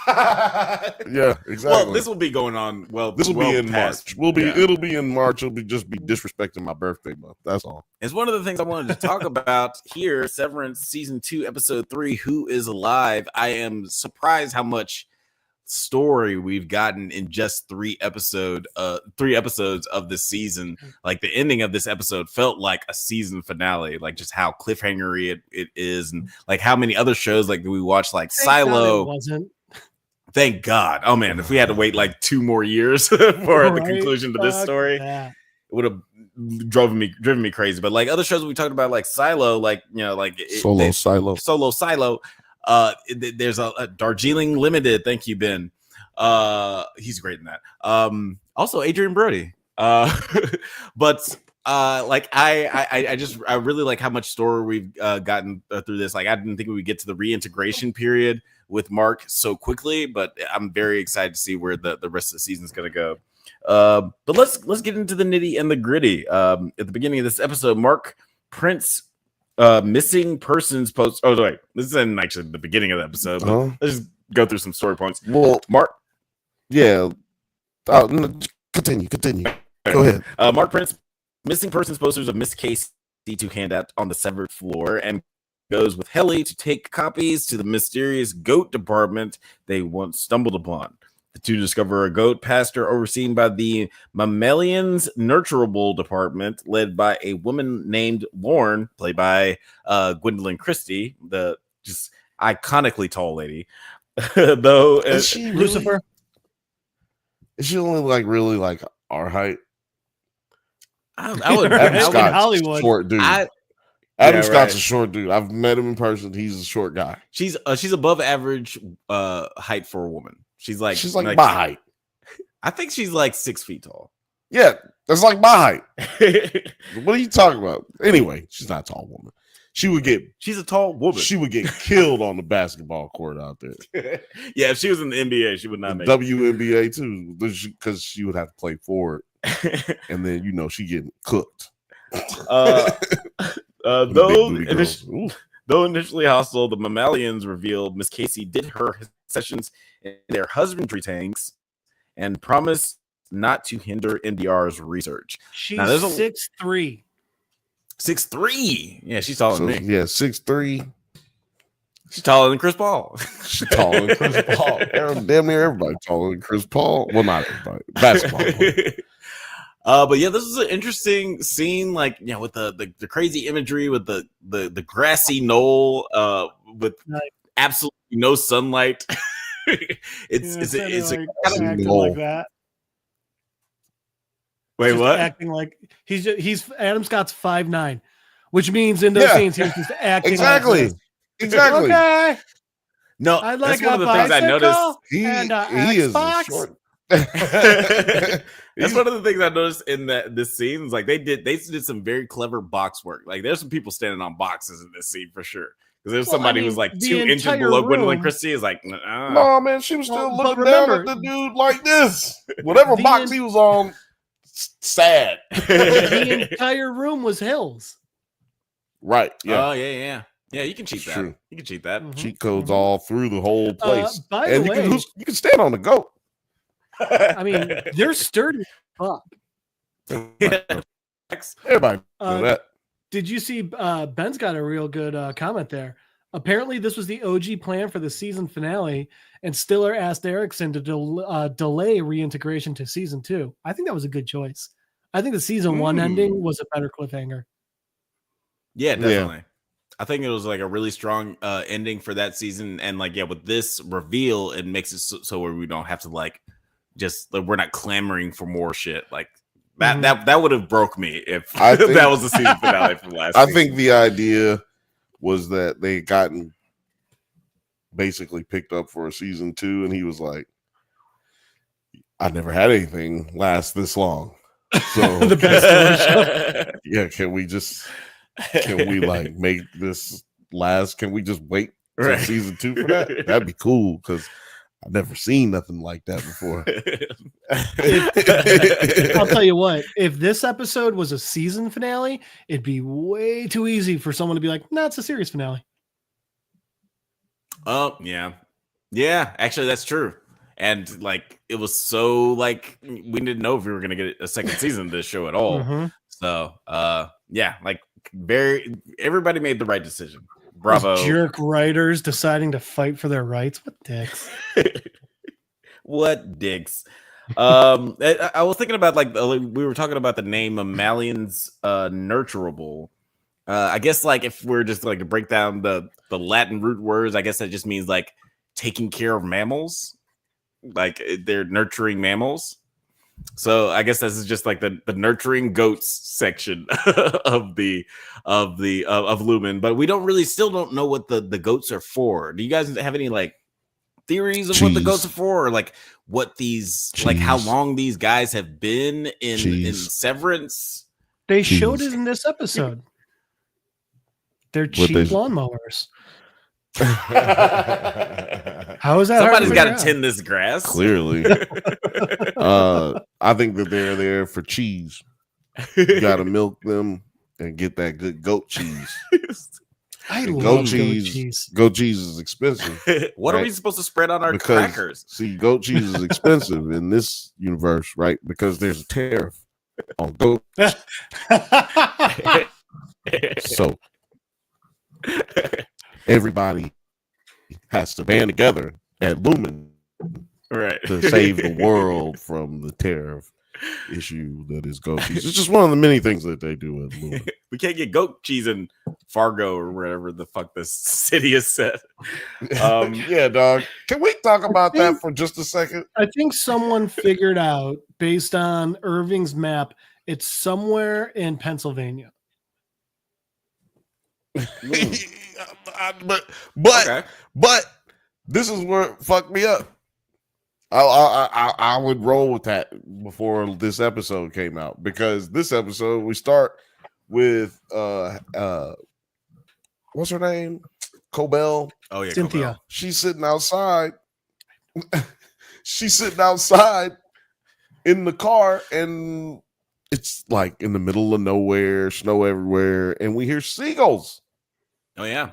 Yeah, exactly. Well, this will be going on. This will be in past- March. yeah. It'll be in March. It'll just be disrespecting my birthday month. That's all. It's one of the things I wanted to talk about here. Severance season 2, episode 3. Who is alive? I am surprised how much story we've gotten in just 3 episodes of this season. Like the ending of this episode felt like a season finale, like just how cliffhangery it is, and like how many other shows like we watched, like Thank God Silo. it wasn't. Thank God. Oh man, if we had to wait like 2 more years for the conclusion to this story, it would have driven me crazy. But like other shows we talked about, like Silo, like like Solo Silo. There's a Darjeeling Limited. Thank you, Ben. He's great in that. Also Adrian Brody. But like I really like how much story we've gotten through this. Like I didn't think we would get to the reintegration period with Mark so quickly, but I'm very excited to see where the rest of the season is going to go. But let's get into the nitty and the gritty. At the beginning of this episode, Mark Prince missing persons post. Oh wait, this is in actually the beginning of the episode. But let's just go through some story points. Well, Mark, yeah, continue. Go ahead. Mark Prince missing persons posters of Miss Casey to hand out on the severed floor, and goes with Helly to take copies to the mysterious goat department they once stumbled upon. The two discover a goat pasture overseen by the Mammalians Nurturable Department, led by a woman named Lauren, played by Gwendolyn Christie, the just iconically tall lady. Though is she really, Lucifer? Is she only like really like our height? I would Adam Scott's Hollywood. Short dude. Adam Scott's a short dude. I've met him in person. He's a short guy. She's above average height for a woman. She's like my height. I think she's like 6 feet tall. Yeah, that's like my height. What are you talking about? Anyway, she's not a tall woman. She's a tall woman. She would get killed on the basketball court out there. Yeah, if she was in the NBA, she would not make WNBA too, because she would have to play forward, and then she getting cooked. Though initially hostile, the Mammalians revealed Miss Casey did her sessions in their husbandry tanks and promised not to hinder NDR's research. She's 6'3". 6'3". Yeah, she's taller than me. Yeah, 6'3". She's taller than Chris Paul. She's taller than Chris Paul. Damn near everybody taller than Chris Paul. Well, not everybody. Basketball. But yeah, this is an interesting scene, like with the crazy imagery, with the grassy knoll, with absolutely no sunlight. It's acting like that. Wait, what? Acting like he's Adam Scott's 5'9", which means in those scenes he's just acting exactly. Like exactly. Okay. No, I'd like that's one of the things I noticed. He is a short. That's one of the things I noticed in this scene. Is like they did some very clever box work. Like there's some people standing on boxes in this scene for sure. Because there's somebody who's like 2 inches below Gwendolyn Christie is like, no man, she was still looking down at the dude like this. Whatever box he was on, sad. The entire room was hills. Right. Yeah. Oh yeah. Yeah, you can cheat that. True. You can cheat that. Mm-hmm. Cheat codes all through the whole place. By the way, you can stand on the goat. I mean, they're sturdy up. Everybody know that. Did you see Ben's got a real good comment there? Apparently, this was the OG plan for the season finale, and Stiller asked Erickson to delay reintegration to season 2. I think that was a good choice. I think the season 1 ending was a better cliffhanger. Yeah, definitely. Yeah. I think it was like a really strong ending for that season, and like with this reveal, it makes it so where we don't have to we're not clamoring for more shit like that. That would have broke me if that was the season finale from last. I think the idea was that they had gotten basically picked up for a season 2, and he was like, "I never had anything last this long." So the best. Yeah, can we like make this last? Can we just wait till season 2 for that? That'd be cool because I've never seen nothing like that before. I'll tell you what, if this episode was a season finale, it'd be way too easy for someone to be like, "No, it's a series finale." Oh, yeah. Yeah, actually, that's true. And like, it was so like, we didn't know if we were going to get a second season of this show at all. Mm-hmm. So, yeah, like everybody made the right decision. Bravo. Those jerk writers deciding to fight for their rights. What dicks? What dicks? I was thinking about like we were talking about the name Mammalians nurturable. I guess like if we're just like to break down the Latin root words, I guess that just means like taking care of mammals, like they're nurturing mammals. So I guess this is just like the nurturing goats section of Lumen, but we still don't know what the goats are for. Do you guys have any like theories of what the goats are for, or like what these like how long these guys have been in Severance? They showed it in this episode. They're cheap lawnmowers. How is that? Somebody's got to tend this grass. Clearly. I think that they're there for cheese. You got to milk them and get that good goat cheese. I love goat cheese. Goat cheese is expensive. What are we supposed to spread on our crackers? See, goat cheese is expensive in this universe, right? Because there's a tariff on goat. So everybody has to band together at Lumen, right, to save the world from the tariff issue that is goat cheese. It's just one of the many things that they do at Lumen. We can't get goat cheese in Fargo or wherever the fuck this city is set. Yeah, dog. Can we talk about that for just a second? I think someone figured out, based on Irving's map, it's somewhere in Pennsylvania. But this is where it fucked me up. I would roll with that before this episode came out, because this episode we start with what's her name? Cobell. Oh yeah, Cynthia. Cobell. She's sitting outside. She's sitting outside in the car, and it's like in the middle of nowhere, snow everywhere, and we hear seagulls. Oh yeah,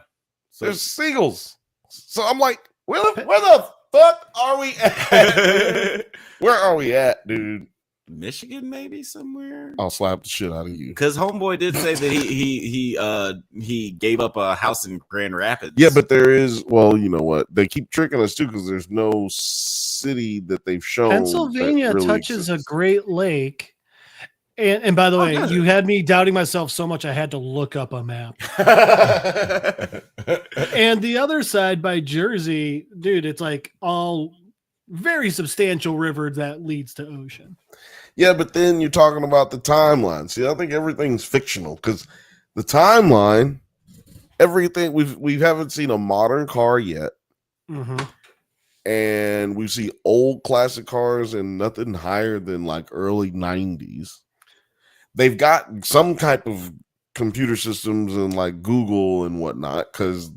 there's seagulls. So I'm like, where the fuck are we at? Where are we at, dude? Michigan, maybe somewhere. I'll slap the shit out of you. Because homeboy did say that he gave up a house in Grand Rapids. Yeah, but there is. Well, you know what? They keep tricking us too, because there's no city that they've shown. Pennsylvania really touches exists. A Great Lake. And by the way, you had me doubting myself so much I had to look up a map. And the other side by Jersey, dude, it's like all very substantial river that leads to ocean. Yeah, but then you're talking about the timeline. See, I think everything's fictional, because the timeline, everything we haven't seen a modern car yet. Mm-hmm. And we see old classic cars and nothing higher than like early 90s. They've got some type of computer systems and like Google and whatnot, because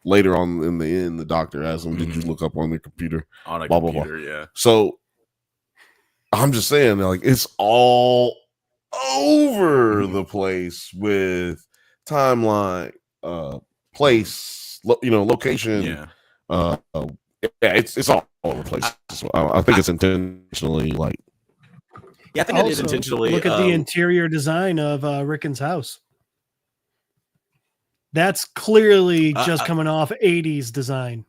later on in the end, the doctor asks them, "Did you look up on the computer?" On a computer, yeah. So I'm just saying, like, it's all over the place with timeline, place, location. Yeah. It's all over the place. I think it's intentionally like. Yeah, I think I did intentionally. Look at the interior design of Rickon's house. That's clearly just coming off 80s design.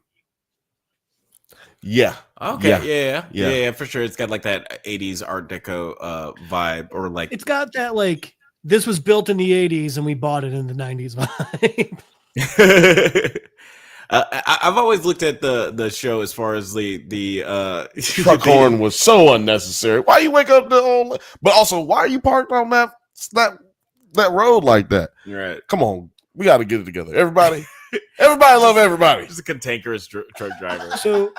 Yeah. Okay. Yeah, for sure. It's got like that 80s Art Deco vibe, or like it's got that like this was built in the 80s and we bought it in the 90s vibe. I've always looked at the show as far as the truck horn was so unnecessary. Why you wake up but also why are you parked on that road like that? Right. Come on, we got to get it together. Everybody love everybody. Just a cantankerous truck driver. So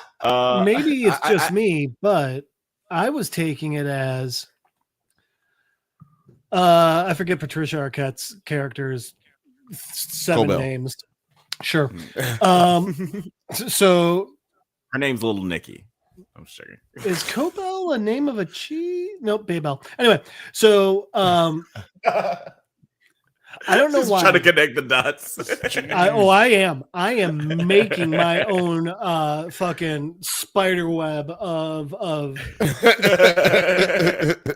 maybe it's just me, but I was taking it as I forget Patricia Arquette's character's 7 Cobell. names. Sure. So her name's Little Nicky. I'm sure. Is Cobell a name of a cheese? Nope, Baybell. Anyway, so I don't know why. Trying to connect the dots. I am making my own fucking spider web of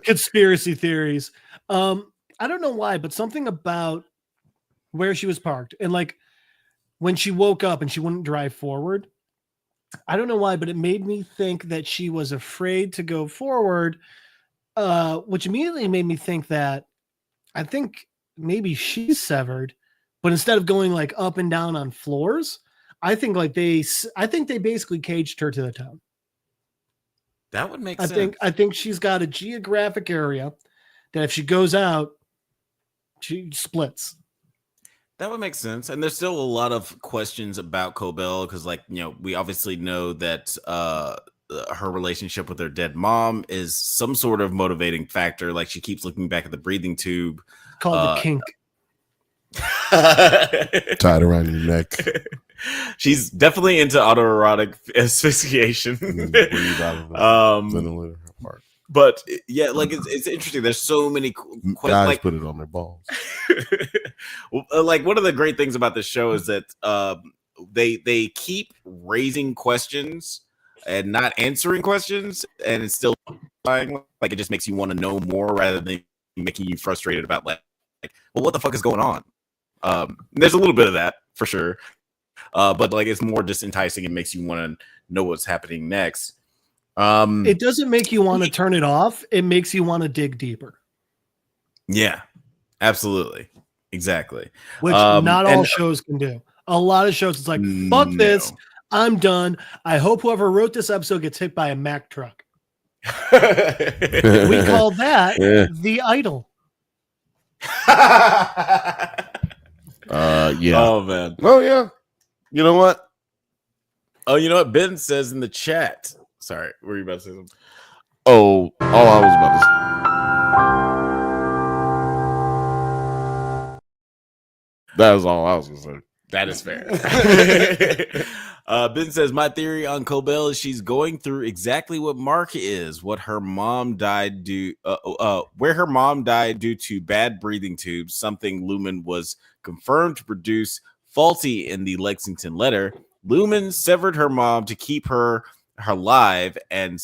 conspiracy theories. I don't know why, but something about where she was parked and like when she woke up and she wouldn't drive forward, I don't know why, but it made me think that she was afraid to go forward, which immediately made me think that I think maybe she's severed, but instead of going like up and down on floors, I think they basically caged her to the town. That would make sense. I think she's got a geographic area that if she goes out, she splits. That would make sense. And there's still a lot of questions about Cobell because, like, you know, we obviously know that her relationship with her dead mom is some sort of motivating factor. Like, she keeps looking back at the breathing tube. Called the kink. Tied around your neck. She's definitely into autoerotic asphyxiation. Breathe out of the ventilator part. But yeah, like it's interesting. There's so many questions. Guys like, put it on their balls. Like one of the great things about this show is that they keep raising questions and not answering questions, and it's still like it just makes you want to know more rather than making you frustrated about like well, what the fuck is going on? There's a little bit of that for sure, but like it's more just enticing and makes you want to know what's happening next. It doesn't make you want to turn it off. It makes you want to dig deeper. Yeah, absolutely. Exactly. Which not all shows can do. A lot of shows, it's like, fuck this. I'm done. I hope whoever wrote this episode gets hit by a Mack truck. We call that The Idol. Yeah. Oh, man. Oh, yeah. You know what? Oh, you know what? Ben says in the chat. Sorry, were you about to say something? Oh, all I was about to say. That is all I was going to say. That is fair. Ben says, my theory on Cobell is she's going through exactly what Mark is, what her mom died where her mom died due to bad breathing tubes, something Lumen was confirmed to produce faulty in the Lexington letter. Lumen severed her mom to keep her alive, and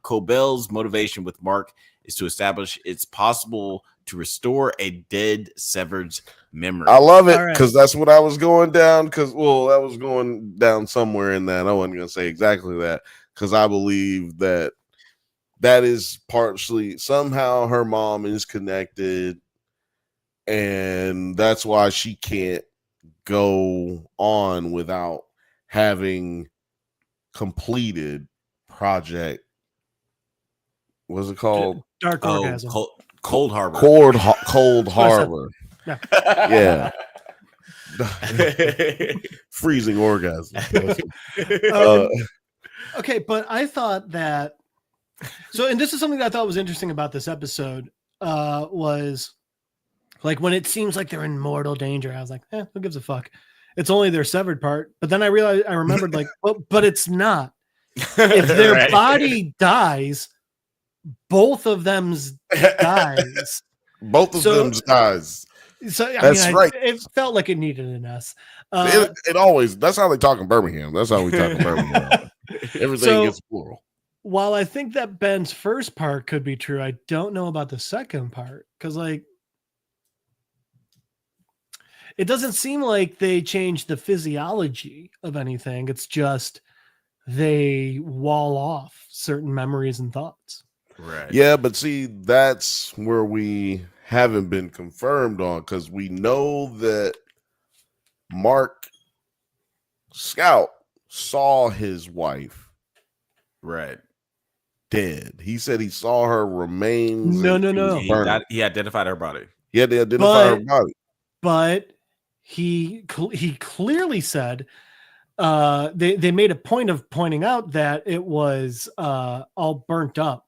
Cobell's motivation with Mark is to establish it's possible to restore a dead severed memory. I love it because that's what I was going down. Because I was going down somewhere in that. I wasn't going to say exactly that because I believe that is partially somehow her mom is connected, and that's why she can't go on without having completed project. What's it called? Dark Orgasm. Cold Harbor. Cold Harbor. Yeah. Freezing orgasm. Okay, but I thought that and this is something that I thought was interesting about this episode, was like when it seems like they're in mortal danger, I was like, who gives a fuck? It's only their severed part. But then I remembered like, but it's not. If their body dies, both of them's dies. Both of them's dies. So that's right. It felt like it needed an S. It always. That's how they talk in Birmingham. That's how we talk in Birmingham. Everything is plural. While I think that Ben's first part could be true, I don't know about the second part because, like, it doesn't seem like they changed the physiology of anything. It's just they wall off certain memories and thoughts. Right. Yeah, but see, that's where we haven't been confirmed on because we know that Mark Scout saw his wife dead. He said he saw her remains. No. He identified her body. He had to identify her body. But he clearly said they made a point of pointing out that it was all burnt up.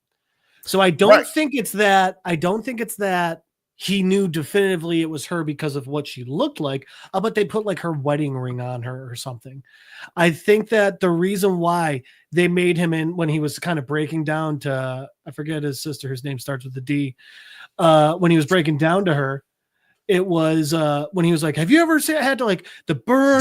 So I don't think it's that. I don't think it's that he knew definitively it was her because of what she looked like. But they put like her wedding ring on her or something. I think that the reason why they made him in when he was kind of breaking down to, I forget his sister, his name starts with a D. When he was breaking down to her, it was when he was like, have you ever had to like the burn?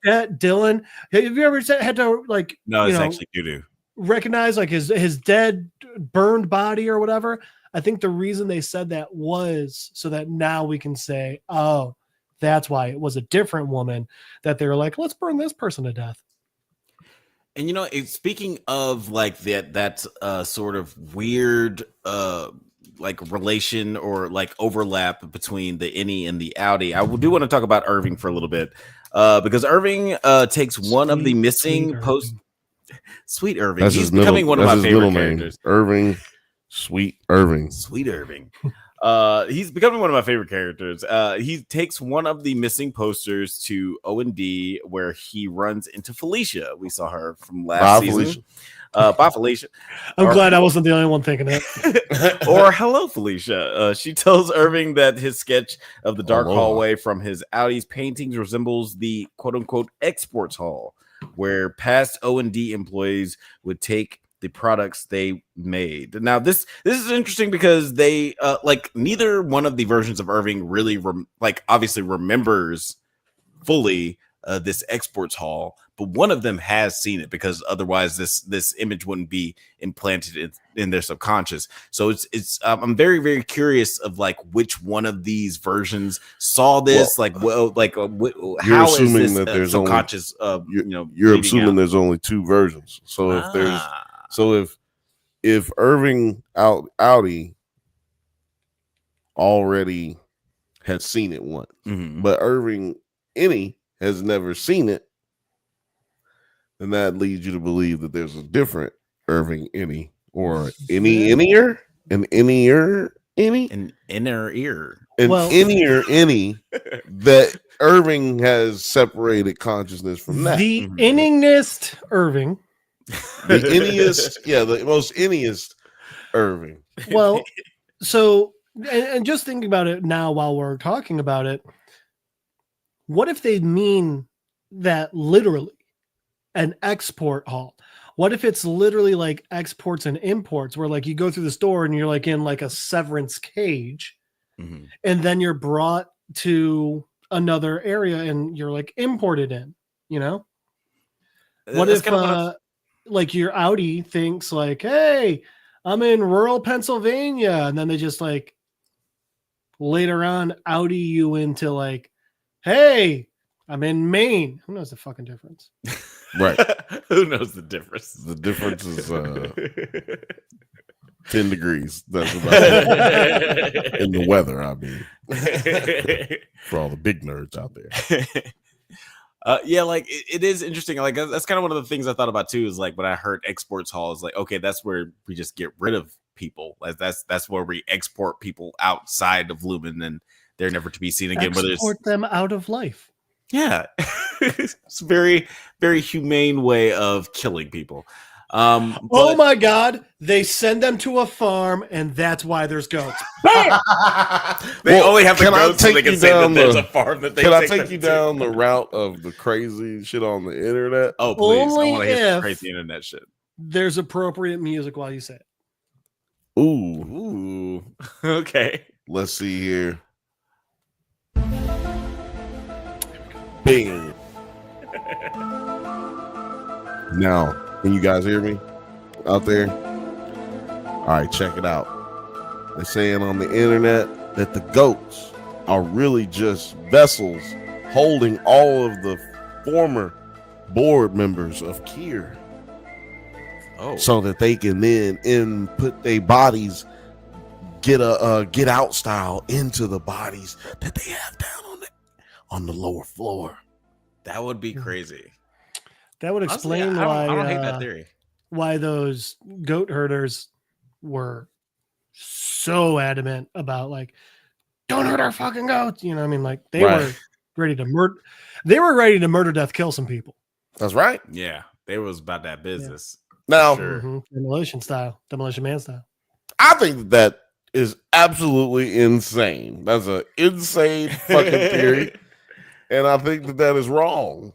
Dylan. Have you ever had to like, no, it's actually doo-doo. Recognize like his dead burned body or whatever. I think the reason they said that was so that now we can say, oh, that's why it was a different woman that they were like, let's burn this person to death. And speaking of like that sort of weird like relation or like overlap between the innie and the outie, I do want to talk about Irving for a little bit because Irving takes one of the missing post. Sweet Irving. He's becoming one of my favorite characters. Irving, Sweet Irving. Sweet Irving. He's becoming one of my favorite characters. He takes one of the missing posters to O&D where he runs into Felicia. We saw her from last season. Bye, Felicia. I'm glad I wasn't the only one thinking it. Or hello, Felicia. She tells Irving that his sketch of the dark hallway from his Audi's paintings resembles the quote-unquote exports hall, where past O&D employees would take the products they made. Now, this is interesting because they like neither one of the versions of Irving really obviously remembers fully this exports hall, but one of them has seen it because otherwise this image wouldn't be implanted in their subconscious. So it's I'm very, very curious of like which one of these versions saw this. How is this that there's subconscious? You're assuming there's only two versions. So if Irving Audi already has seen it once, but Irving Innie has never seen it, then that leads you to believe that there's a different Irving Innie or an inner ear that Irving has separated consciousness from that. The inningest Irving. The inniest, the most inniest Irving. Well, so and just thinking about it now while we're talking about it, what if they mean that literally an export hall? What if it's literally like exports and imports where like you go through the store and you're like in like a Severance cage and then you're brought to another area and you're like imported in, What if like your Audi thinks like, hey, I'm in rural Pennsylvania, and then they just like later on Audi you into like, hey, I'm in Maine. Who knows the fucking difference? Right. Who knows the difference? The difference is 10 degrees. That's about it. In the weather, I mean. For all the big nerds out there. Like it is interesting. Like that's kind of one of the things I thought about too. Is like when I heard exports hall, is like, okay, that's where we just get rid of people. Like that's where we export people outside of Lumen, and they're never to be seen again. Export them out of life. Yeah, it's a very, very humane way of killing people. Oh my God! They send them to a farm, and that's why there's goats. They only have the goats so they can say that there's a farm that they. Can I take you down the route of the crazy shit on the internet? Oh please! I want to hear the crazy internet shit. There's appropriate music while you say it. Ooh. Okay. Let's see here. Bing. Now, can you guys hear me out there? All right, check it out. They're saying on the internet that the goats are really just vessels holding all of the former board members of Kier. Oh. So that they can then input their bodies, get out style into the bodies that they have down on the lower floor. That would be crazy. That would explain honestly, I don't hate that theory. Why those goat herders were so adamant about like, don't hurt our fucking goats. You know what I mean? Like they were ready to murder. They were ready to murder, death, kill some people. That's right. Yeah, they was about that business. Yeah. Now, Demolition Man style. I think that is absolutely insane. That's an insane fucking theory, and I think that is wrong.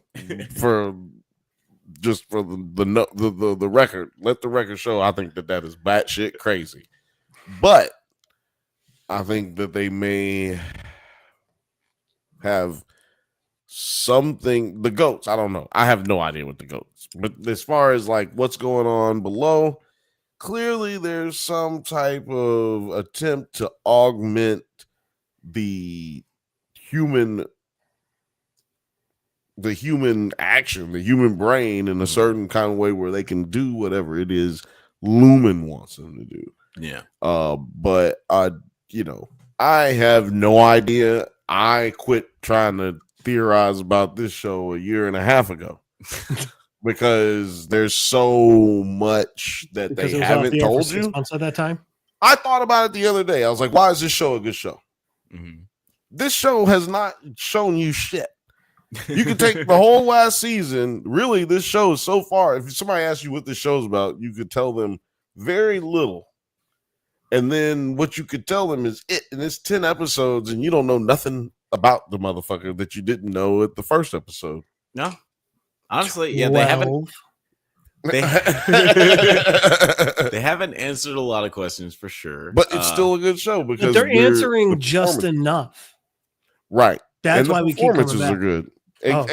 For the record, let the record show. I think that is batshit crazy, but I think that they may have something. The goats, I don't know. I have no idea with the goats, but as far as like what's going on below. Clearly, there's some type of attempt to augment the human the human action, the human brain in a certain kind of way where they can do whatever it is Lumen wants them to do. Yeah. But I have no idea. I quit trying to theorize about this show a year and a half ago because there's so much that they haven't told you. 6 months at that time. I thought about it the other day. I was like, why is this show a good show? Mm-hmm. This show has not shown you shit. You can take the whole last season. Really, this show is so far. If somebody asks you what this show's about, you could tell them very little. And then what you could tell them is it. And it's 10 episodes, and you don't know nothing about the motherfucker that you didn't know at the first episode. No. Honestly, yeah, 12. they haven't answered a lot of questions for sure. But it's still a good show because they're answering just enough. Right. That's why we keep coming performances back. are good. Oh.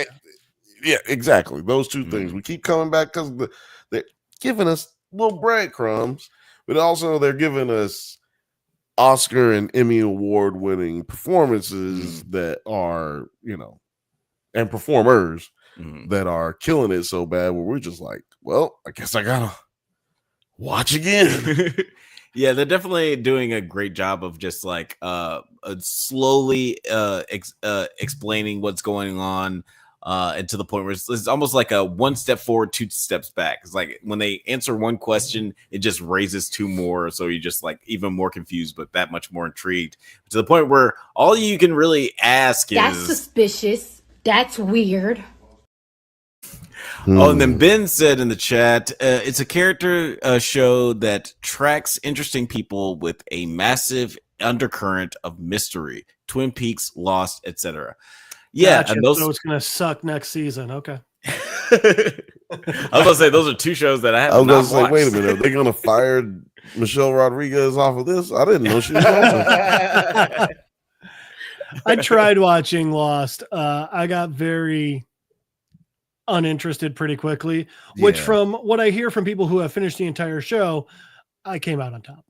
Yeah, exactly. Those two things. We keep coming back because they're giving us little breadcrumbs, but also they're giving us Oscar and Emmy Award winning performances that are, and performers that are killing it so bad where we're just like, well, I guess I gotta watch again. Yeah, they're definitely doing a great job of just like slowly explaining what's going on, and to the point where it's almost like a 1 step forward, 2 steps back. It's like when they answer one question, it just raises 2 more, so you're just like even more confused, but that much more intrigued, to the point where all you can really ask That's is, suspicious. That's weird. Oh, and then Ben said in the chat, it's a character show that tracks interesting people with a massive undercurrent of mystery. Twin Peaks, Lost, etc. Yeah, gotcha. and those. So it's gonna suck next season. Okay. I was gonna say those are 2 shows that I have. I was not gonna say, wait a watched. minute, are they gonna fire Michelle Rodriguez off of this? I didn't know she was on. I tried watching Lost. I got very uninterested pretty quickly, which from what I hear from people who have finished the entire show, I came out on top.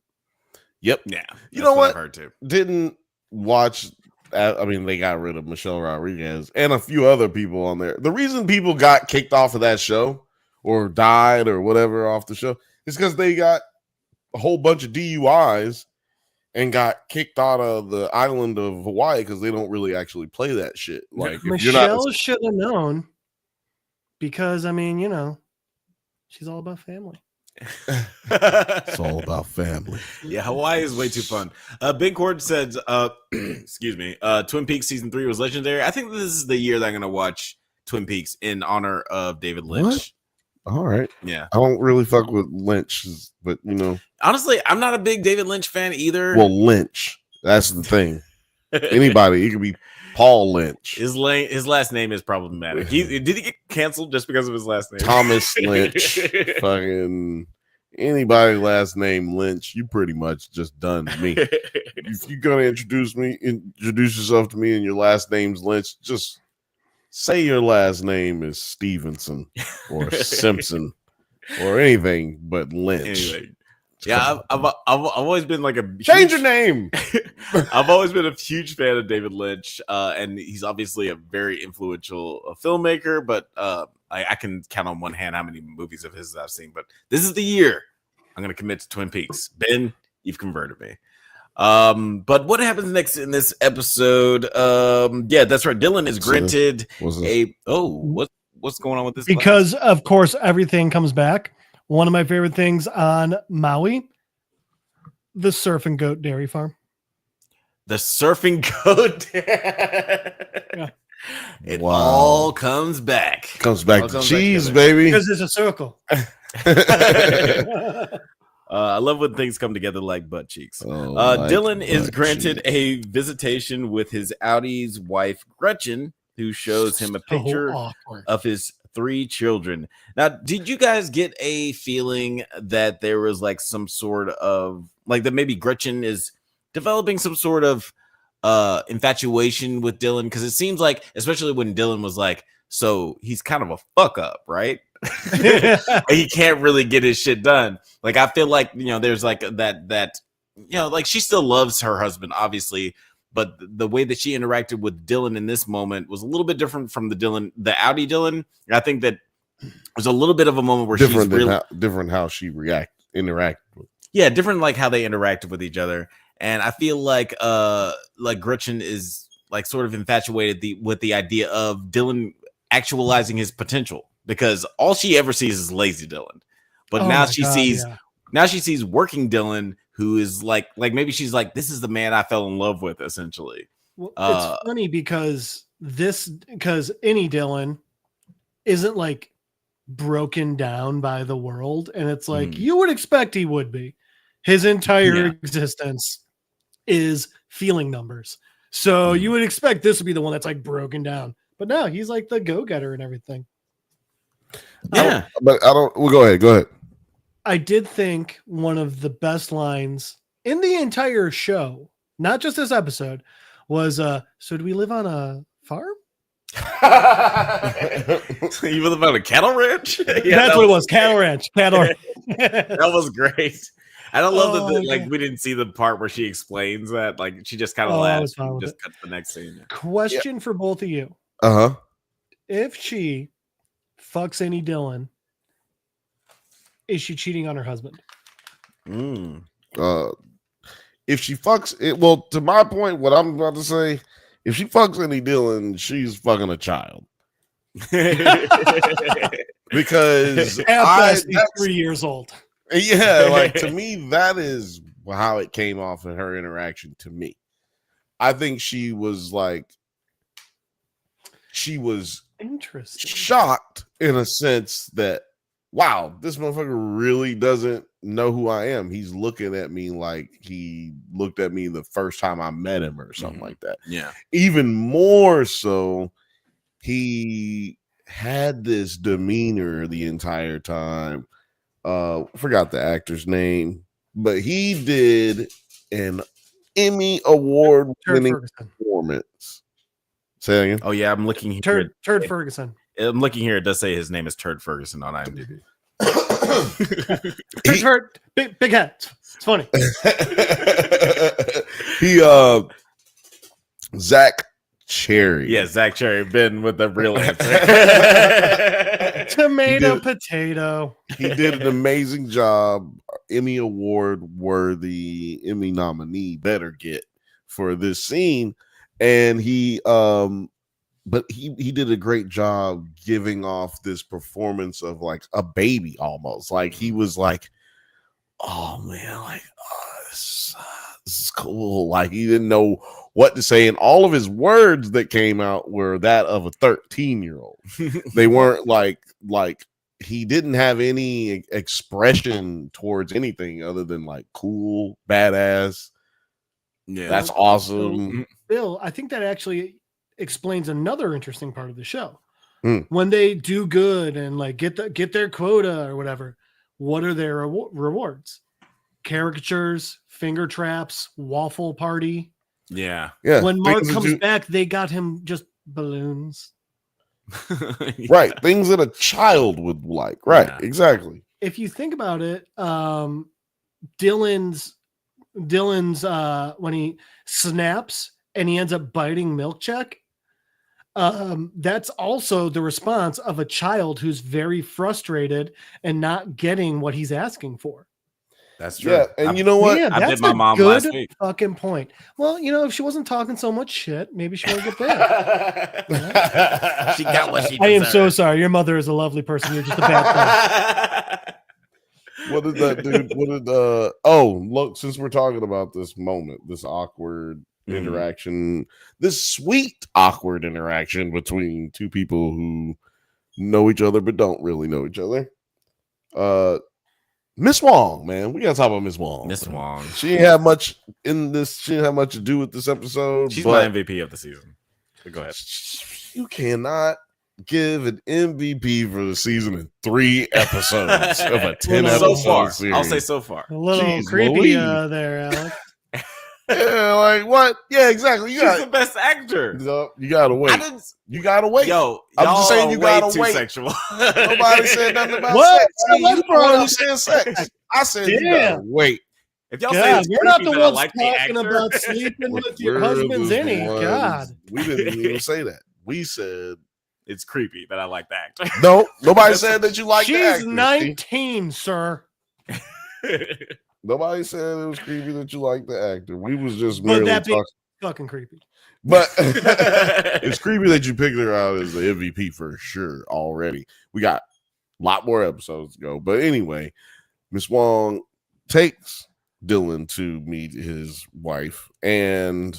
Yep. Yeah. You know what? I've heard too. Didn't watch. I mean, they got rid of Michelle Rodriguez and a few other people on there. The reason people got kicked off of that show or died or whatever off the show is because they got a whole bunch of DUIs and got kicked out of the island of Hawaii because they don't really actually play that shit. Like, if Michelle should have known, because I mean, she's all about family. It's all about family. Yeah, Hawaii is way too fun. Big Cord said, excuse me, Twin Peaks season 3 was legendary. I think this is the year that I'm going to watch Twin Peaks in honor of David Lynch. What? All right. Yeah. I don't really fuck with Lynch, but honestly, I'm not a big David Lynch fan either. Well, Lynch. That's the thing. Anybody, it could be Paul Lynch. His last name is problematic. Did he get canceled just because of his last name? Thomas Lynch. Fucking anybody last name Lynch, you pretty much just done to me. If you're gonna introduce yourself to me and your last name's Lynch, just say your last name is Stevenson or Simpson or anything but Lynch. Anyway. Yeah, I've always been like a change your name. I've always been a huge fan of David Lynch, and he's obviously a very influential filmmaker. But I can count on one hand how many movies of his I've seen. But this is the year I'm going to commit to Twin Peaks. Ben, you've converted me. But what happens next in this episode? Yeah, that's right. Dylan is granted what's going on with this? Because of course everything comes back. One of my favorite things on Maui, the Surfing Goat Dairy Farm. The Surfing Goat. Yeah. It all comes back. Comes back to cheese, baby. Because it's a circle. I love when things come together like butt cheeks. Dylan is granted a visitation with his Audi's wife, Gretchen, who shows him a picture of his 3 children. Now, did you guys get a feeling that there was like some sort of like that maybe Gretchen is developing some sort of infatuation with Dylan? Because it seems like, especially when Dylan was like, so he's kind of a fuck up, right? He can't really get his shit done. Like, I feel like, there's like that, like she still loves her husband, obviously, but the way that she interacted with Dylan in this moment was a little bit different from the Audi Dylan. I think that there's a little bit of a moment where different she's really different how she interacted with. Yeah, different like how they interacted with each other. And I feel like Gretchen is like sort of infatuated with the idea of Dylan actualizing his potential, because all she ever sees is lazy Dylan. But now she sees working Dylan, who is like maybe she's like, this is the man I fell in love with, essentially. Well, it's funny because any Dylan isn't like broken down by the world, and it's like you would expect he would be. His entire existence is feeling numbers, so you would expect this would be the one that's like broken down. But no, he's like the go-getter and everything. Yeah, Well, go ahead. I did think one of the best lines in the entire show, not just this episode, was so do we live on a farm? You live on a cattle ranch? That's what it was. Cattle ranch. That was great. I don't love that we didn't see the part where she explains that. Like she just kind of laughs and just cuts the next scene. Question for both of you. If she fucks any Dylan, is she cheating on her husband? If she fucks it, well, to my point, what I'm about to say, if she fucks any Dylan, she's fucking a child. Because he's 3 years old. Yeah, like to me, that is how it came off in her interaction to me. I think she was interesting, shocked in a sense that, wow, this motherfucker really doesn't know who I am. He's looking at me like he looked at me the first time I met him or something like that. Yeah. Even more so, he had this demeanor the entire time. Forgot the actor's name, but he did an Emmy award winning performance. Say that again. Oh yeah, I'm looking here. Turd Ferguson. I'm looking here. It does say his name is Turd Ferguson on IMDb. Turd, big head. It's funny. Zach Cherry. Yeah, Zach Cherry. Been with the real answer. Potato. He did an amazing job. Emmy award worthy Emmy nominee better get for this scene. And he did a great job giving off this performance of like a baby almost. Like he was like, oh man, like this is cool. Like he didn't know what to say, and all of his words that came out were that of a 13-year-old. They weren't like he didn't have any expression towards anything other than like cool, badass. Yeah, that's awesome. Bill, I think that actually explains another interesting part of the show. When they do good and like get their quota or whatever, what are their rewards? Caricatures, finger traps, waffle party. Yeah. When Mark comes back, they got him just balloons. Right. Things that a child would like. Right. Yeah. Exactly. If you think about it, Dylan's when he snaps and he ends up biting Milkcheck, that's also the response of a child who's very frustrated and not getting what he's asking for. That's true. Yeah, and you know what? Yeah, I did my mom last week. Fucking point. Well, if she wasn't talking so much shit, maybe she would get there. She got what she deserved. I am so sorry. Your mother is a lovely person. You're just a bad person. What did that dude? Look, since we're talking about this moment, this awkward interaction, this sweet awkward interaction between two people who know each other but don't really know each other. Miss Wong, man, we gotta talk about Miss Wong. Miss Wong, she didn't have much in this. She didn't have much to do with this episode. She's my MVP of the season. But go ahead. You cannot give an MVP for the season in 3 episodes of a 10 episode series. I'll say so far. A little creepy there, Alex. Yeah, like what? Yeah, exactly. She's the best actor. You gotta wait. You gotta wait. Yo, I'm just saying you gotta wait. Sexual. Nobody said nothing about what? sex. You probably saying sex. I said you gotta wait. If y'all say God, it's we're not creepy the that I ones like the talking actor, about sleeping with your We're husband's the innie. ones- God. We didn't even say that. We said it's creepy that I like the actor. no. Nobody said that you like the She's actor. 19, sir. Nobody said it was creepy that you like the actor. We was just But merely that being talking. fucking creepy. But it's creepy that you picked her out as the MVP for sure already. We got a lot more episodes to go. But anyway, Miss Wong takes Dylan to meet his wife, and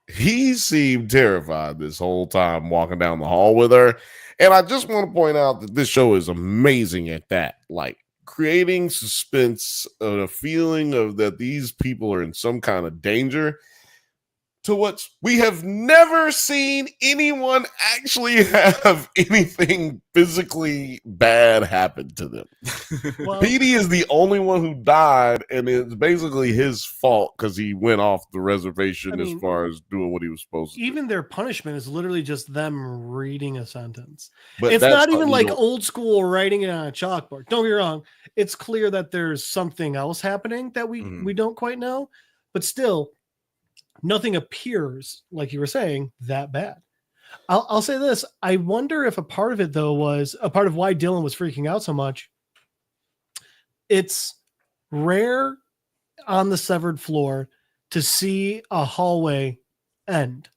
he seemed terrified this whole time walking down the hall with her. And I just want to point out that this show is amazing at that. Like, creating suspense and a feeling of that these people are in some kind of danger, to what we have never seen anyone actually have anything physically bad happen to them. Well, Petey is the only one who died, and it's basically his fault because he went off the reservation as far as doing what he was supposed to. even their punishment is literally just them reading a sentence. But It's that's not even like unusual. old school writing it on a chalkboard. Don't get me wrong. It's clear that there's something else happening that we don't quite know, but still, nothing appears, like you were saying, that bad. I'll say this. I wonder if a part of it, though, was a part of why Dylan was freaking out so much. It's rare on the severed floor to see a hallway end.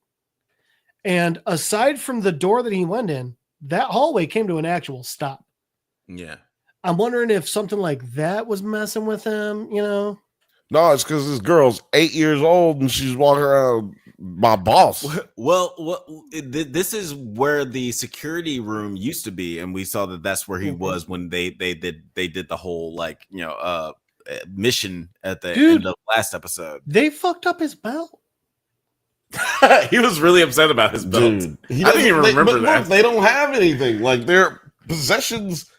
And aside from the door that he went in, that hallway came to an actual stop. Yeah. I'm wondering if something like that was messing with him, you know? No, it's because this girl's 8 years old and she's walking around my boss. Well, this is where the security room used to be, and we saw that that's where he was when they did the whole mission at the end of last episode. They fucked up his belt. He was really upset about his belt. Dude, I didn't even remember that. Look, they don't have anything. Like, their possessions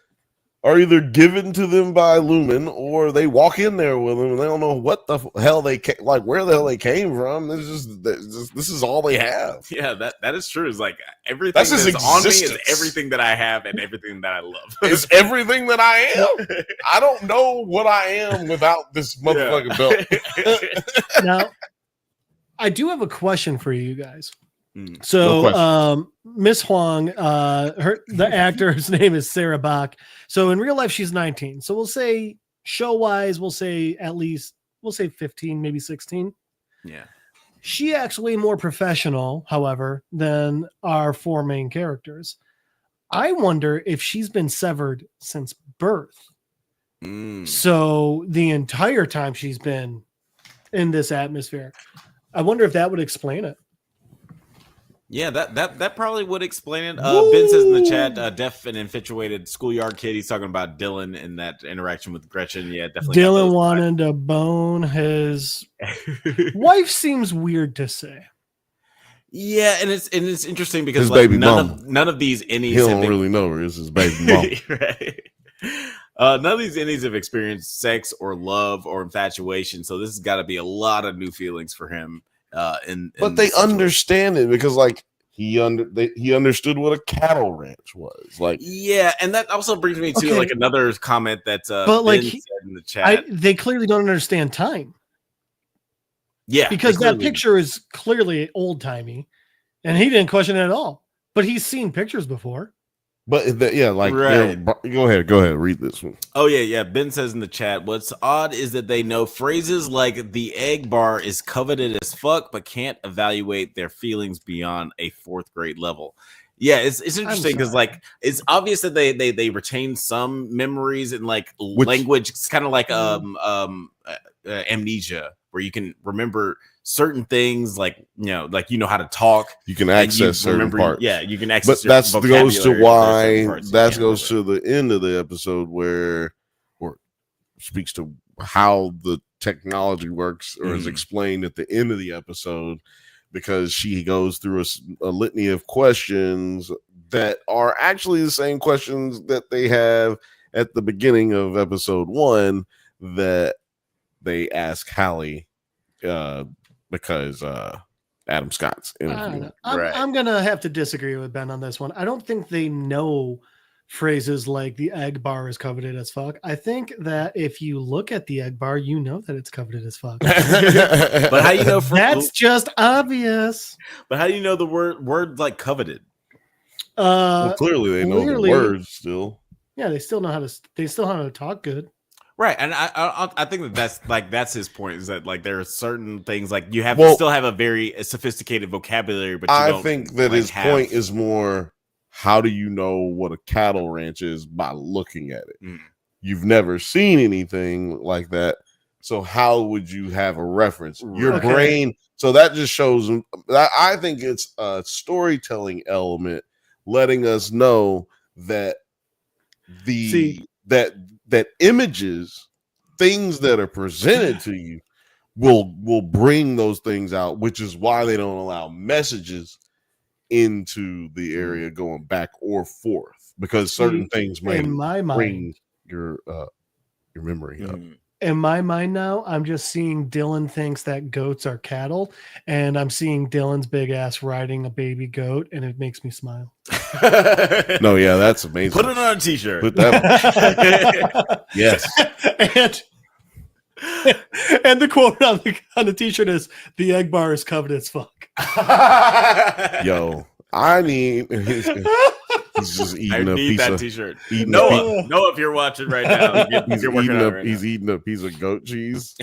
are either given to them by Lumen or they walk in there with them and they don't know what the hell where the hell they came from. This is all they have. Yeah, that is true. It's like everything That's that's his on me is existence. everything that I have and everything that I love. It's everything that I am. I don't know what I am without this motherfucking belt. Now, I do have a question for you guys. No So, Miss Huang, the actor's name is Sarah Bach. So in real life, she's 19. So we'll say show-wise, we'll say 15, maybe 16. Yeah. She actually more professional, however, than our four main characters. I wonder if she's been severed since birth. So the entire time she's been in this atmosphere, I wonder if that would explain it. Yeah, that probably would explain it. Ben says in the chat, deaf and infatuated schoolyard kid. He's talking about Dylan and that interaction with Gretchen. Yeah, definitely. Dylan wanted to bone his wife. Seems weird to say. Yeah, and it's interesting because His like baby none of these innies he don't really know her. It's his baby mom. Right. None of these innies have experienced sex or love or infatuation, so this has got to be a lot of new feelings for him. But they understand it because like he understood what a cattle ranch was like. Yeah, and that also brings me to like another comment that but like Ben said in the chat. They clearly don't understand time. Yeah, because that picture is clearly old timey, and he didn't question it at all. But he's seen pictures before. But right. Go ahead, read this one. Oh yeah. Ben says in the chat, what's odd is that they know phrases like the egg bar is coveted as fuck, but can't evaluate their feelings beyond a 4th grade level. Yeah, it's interesting because like it's obvious that they retain some memories and like language. It's kind of like amnesia, where you can remember certain things, like you know how to talk. You can access certain parts. Yeah, you can access. But that goes to why that goes to the end of the episode where speaks to how the technology works, or is explained at the end of the episode, because she goes through a litany of questions that are actually the same questions that they have at the beginning of episode 1 that they ask Hallie because Adam Scott's interview. I'm going to have to disagree with Ben on this one. I don't think they know phrases like the egg bar is coveted as fuck. I think that if you look at the egg bar, you know that it's coveted as fuck. But how you know? That's just obvious. But how do you know the word like coveted? Well, clearly they know the words still. Yeah, they still know how to talk good. Right, and I think that's his point, is that like there are certain things like you have to still have a very sophisticated vocabulary, but I think that his point is more, how do you know what a cattle ranch is? By looking at it. You've never seen anything like that, so how would you have a reference? Your brain. So that just shows. I think it's a storytelling element, letting us know that that images, things that are presented to you, will bring those things out, which is why they don't allow messages into the area going back or forth, because certain things may bring your memory up. In my mind now, I'm just seeing Dylan thinks that goats are cattle, and I'm seeing Dylan's big ass riding a baby goat, and it makes me smile. No, yeah, that's amazing. Put it on a t-shirt. Put that on. Yes. And the quote on the t-shirt is, "The egg bar is covered as fuck." Yo, I need. He's just eating a piece of t-shirt. Noah, if you're watching right now, he's eating a piece of goat cheese.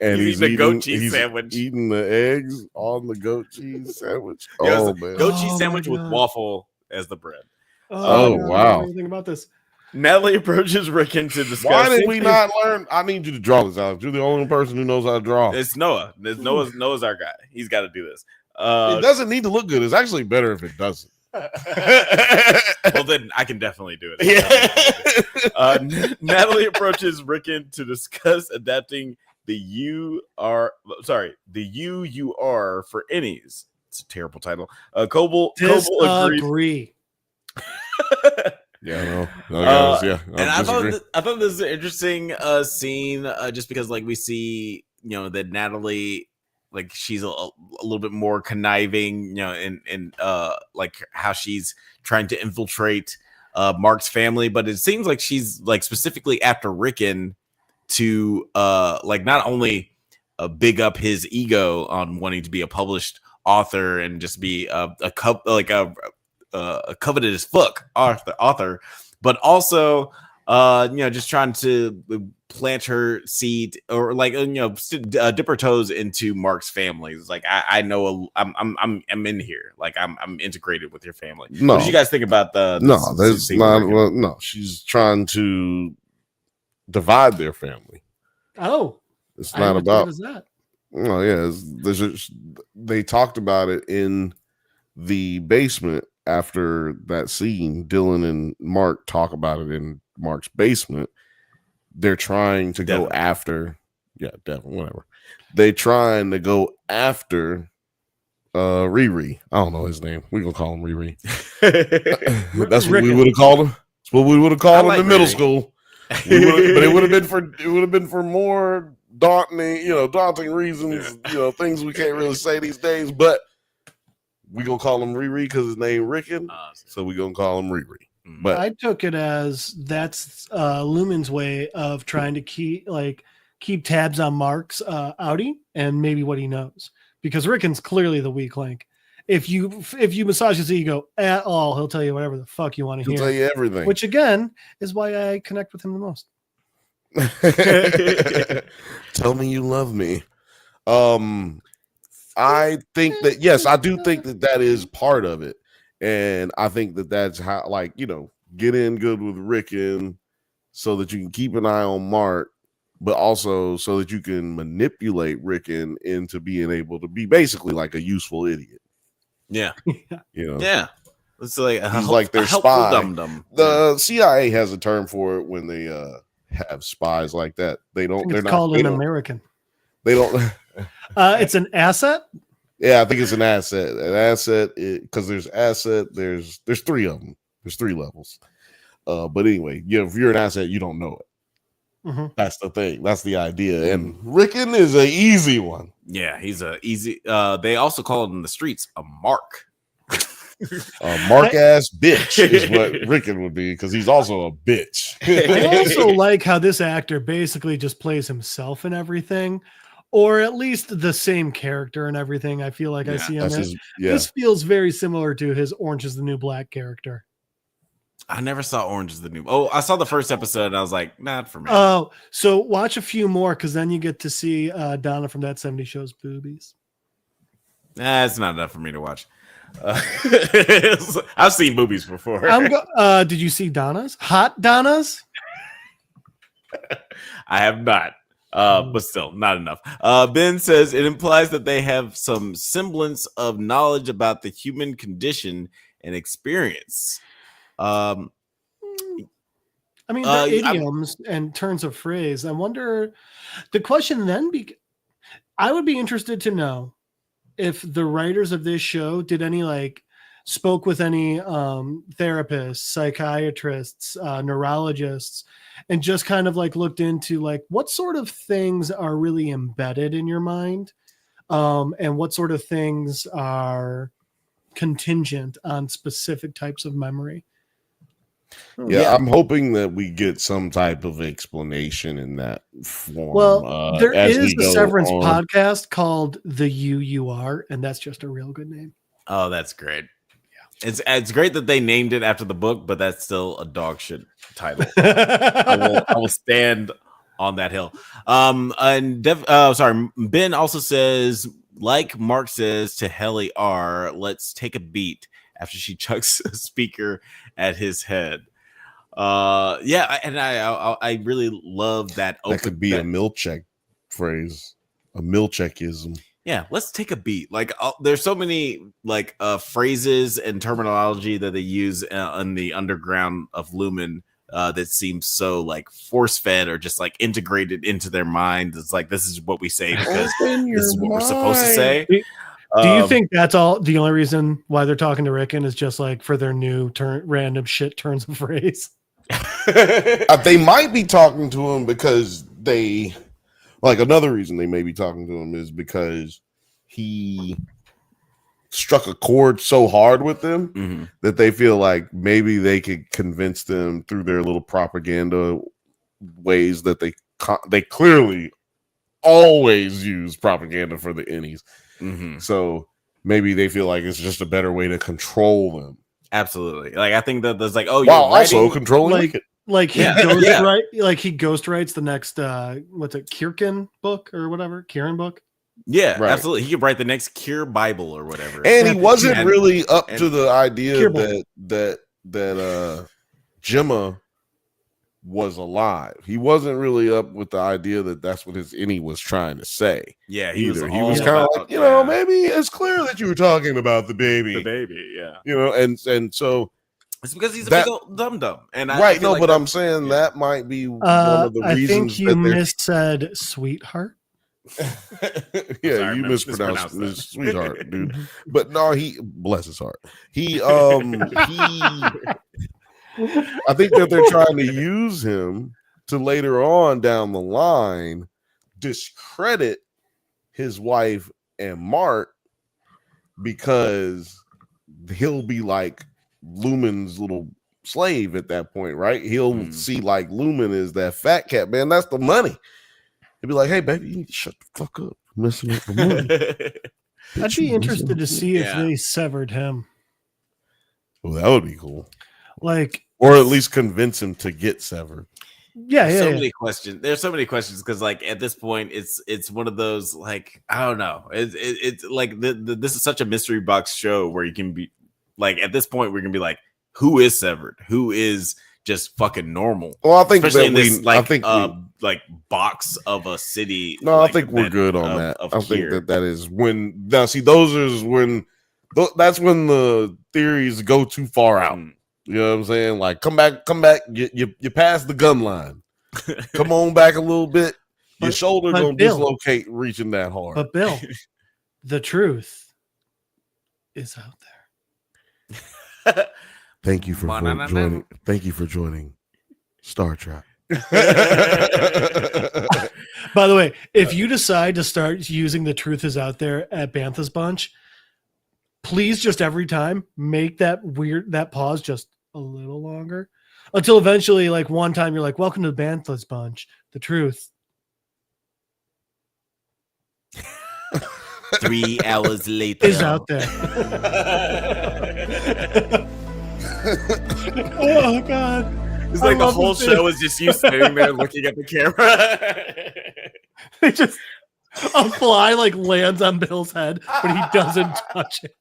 And he's eating a goat cheese sandwich. Eating the eggs on the goat cheese sandwich. Man, goat cheese sandwich with waffle as the bread. Oh wow! Anything about this? Natalie approaches Rickon to discuss. Why did we not learn? I need you to draw this, Alex. You're the only person who knows how to draw. It's Noah. Noah's our guy. He's got to do this. It doesn't need to look good. It's actually better if it doesn't. Well, then I can definitely do it. Yeah. Natalie approaches Rickon to discuss adapting the UUR for Innies. It's a terrible title. Coble agree. Yeah, no, yeah. And I thought this is an interesting scene, just because like we see, that Natalie, like she's a little bit more conniving, in like how she's trying to infiltrate Mark's family, but it seems like she's like specifically after Rickon to like not only big up his ego on wanting to be a published author and just be a coveted as fuck author, but also just trying to plant her seed, or like dip her toes into Mark's family. It's like I know I'm in here, like I'm integrated with your family. No, what did you guys think about no, she's trying to divide their family. Oh, it's not about. What is that? Oh yeah, they talked about it in the basement. After that scene, Dylan and Mark talk about it in Mark's basement. They're trying to go after, Devin, whatever. They're trying to go after Riri. I don't know his name. We're gonna call him Riri. That's what we would have called him. That's what we would have called him in middle school. But it would have been for more daunting reasons, things we can't really say these days, but we gonna call him Riri because his name Rickon, so we gonna call him Riri. But I took it as that's Lumen's way of trying to keep tabs on Mark's outie and maybe what he knows, because Rickon's clearly the weak link. If you massage his ego at all, he'll tell you whatever the fuck you want to hear. He'll tell you everything. Which again is why I connect with him the most. Tell me you love me. I think that, yes, I do think that is part of it. And I think that's how, get in good with Rickon so that you can keep an eye on Mark, but also so that you can manipulate Rickon into being able to be basically like a useful idiot. Yeah. Yeah. It's like he's like their spy. Dum-dum. The CIA has a term for it when they have spies like that. They're called an American. They don't. It's an asset. Yeah, I think it's an asset. An asset, because there's asset. There's three of them. There's three levels. But anyway, if you're an asset, you don't know it. Mm-hmm. That's the thing. That's the idea. And Rickon is an easy one. Yeah, he's a easy. They also call it in the streets a mark. Mark ass bitch is what Rickon would be, because he's also a bitch. I also like how this actor basically just plays himself in everything, or at least the same character and everything. I feel like I see him. This feels very similar to his Orange is the New Black character. I never saw Orange is the New. Oh, I saw the first episode and I was like, not for me. Oh, so watch a few more, because then you get to see Donna from That 70s Show's boobies. Nah, it's not enough for me to watch. I've seen boobies before. Did you see Donna's? Hot Donna's? I have not. But still, not enough. Ben says it implies that they have some semblance of knowledge about the human condition and experience. I mean, the idioms and turns of phrase. I wonder. The question then I would be interested to know if the writers of this show did any spoke with any therapists, psychiatrists, neurologists, and just kind of looked into what sort of things are really embedded in your mind, and what sort of things are contingent on specific types of memory. Yeah, I'm hoping that we get some type of explanation in that form. Well, there is a Severance podcast called The You Are, and that's just a real good name. Oh, that's great. Yeah, it's great that they named it after the book, but that's still a dog shit title. I will stand on that hill. Ben also says, like Mark says to Helly R, let's take a beat after she chucks a speaker at his head. I really love that. That could be a Milchek phrase, a Milchekism. Yeah, let's take a beat. There's so many phrases and terminology that they use in the underground of Lumen that seems so force fed or just integrated into their mind. It's this is what we say because this is what we're supposed to say. Do you think that's all? The only reason why they're talking to Rickon is just for their new random shit turns of phrase? They might be talking to him because they another reason they may be talking to him is because he struck a chord so hard with them that they feel like maybe they could convince them through their little propaganda ways that they clearly always use propaganda for the innies. So maybe they feel like it's just a better way to control them. Absolutely. I think that there's while also controlling he ghostwrites the next Kirkin book or whatever, Kieran book. Yeah, right. Absolutely. He could write the next Cure Bible or whatever. And he wasn't really up to the idea that Gemma was alive. He wasn't really up with the idea that that's what his innie was trying to say. Yeah, he was kind of maybe it's clear that you were talking about the baby. The baby, yeah. And so it's because he's a big old dum-dum. And but I'm saying that might be one of the reasons. I think you missaid sweetheart. Sorry, you mispronounced Miss Sweetheart, dude. But no, he bless his heart. I think that they're trying to use him to later on down the line discredit his wife and Mark because he'll be Lumen's little slave at that point, right? He'll see Lumen is that fat cat, man. That's the money. He'll be like, hey, baby, you need to shut the fuck up. Messing up the money. I'd be interested to see if they severed him. Well, that would be cool. Or at least convince him to get severed. Many questions. There's so many questions because, at this point, it's one of those I don't know. It's this is such a mystery box show where you can be at this point we're gonna be who is severed, who is just fucking normal. Well, I think especially that in this box of a city. No, I think we're good on that. I think that is when now. See, those is when that's when the theories go too far out. You know what I'm saying? Come back. You passed the gun line. Come on back a little bit. Your shoulder gonna dislocate reaching that hard. But Bill, the truth is out there. Thank you for joining. Thank you for joining Star Trek. By the way, if you decide to start using the truth is out there at Bantha's bunch, please just every time make that pause just a little longer until eventually, like one time you're like, welcome to the Banthas bunch. The truth. 3 hours later Is out there. Oh God. It's like the whole show is just you sitting there looking at the camera. They just a fly like lands on Bill's head, but he doesn't touch it.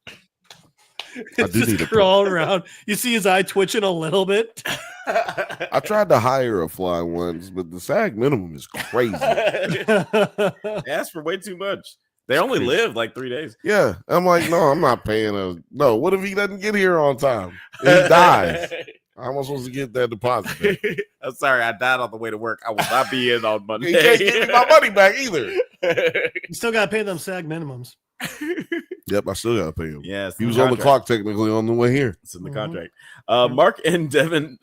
It's just crawling around. You see his eye twitching a little bit. I tried to hire a fly once, but the SAG minimum is crazy. They asked for way too much. They only live like 3 days. Yeah, I'm like, no, I'm not paying no. What if he doesn't get here on time? And he dies. How am I supposed to get that deposit? I'm sorry, I died on the way to work. I will not be in on Monday. You can't give me my money back either. You still got to pay them SAG minimums. Yep, I still got to pay him. Yes, he was on the clock technically on the way here. It's in the contract. Mark and Devin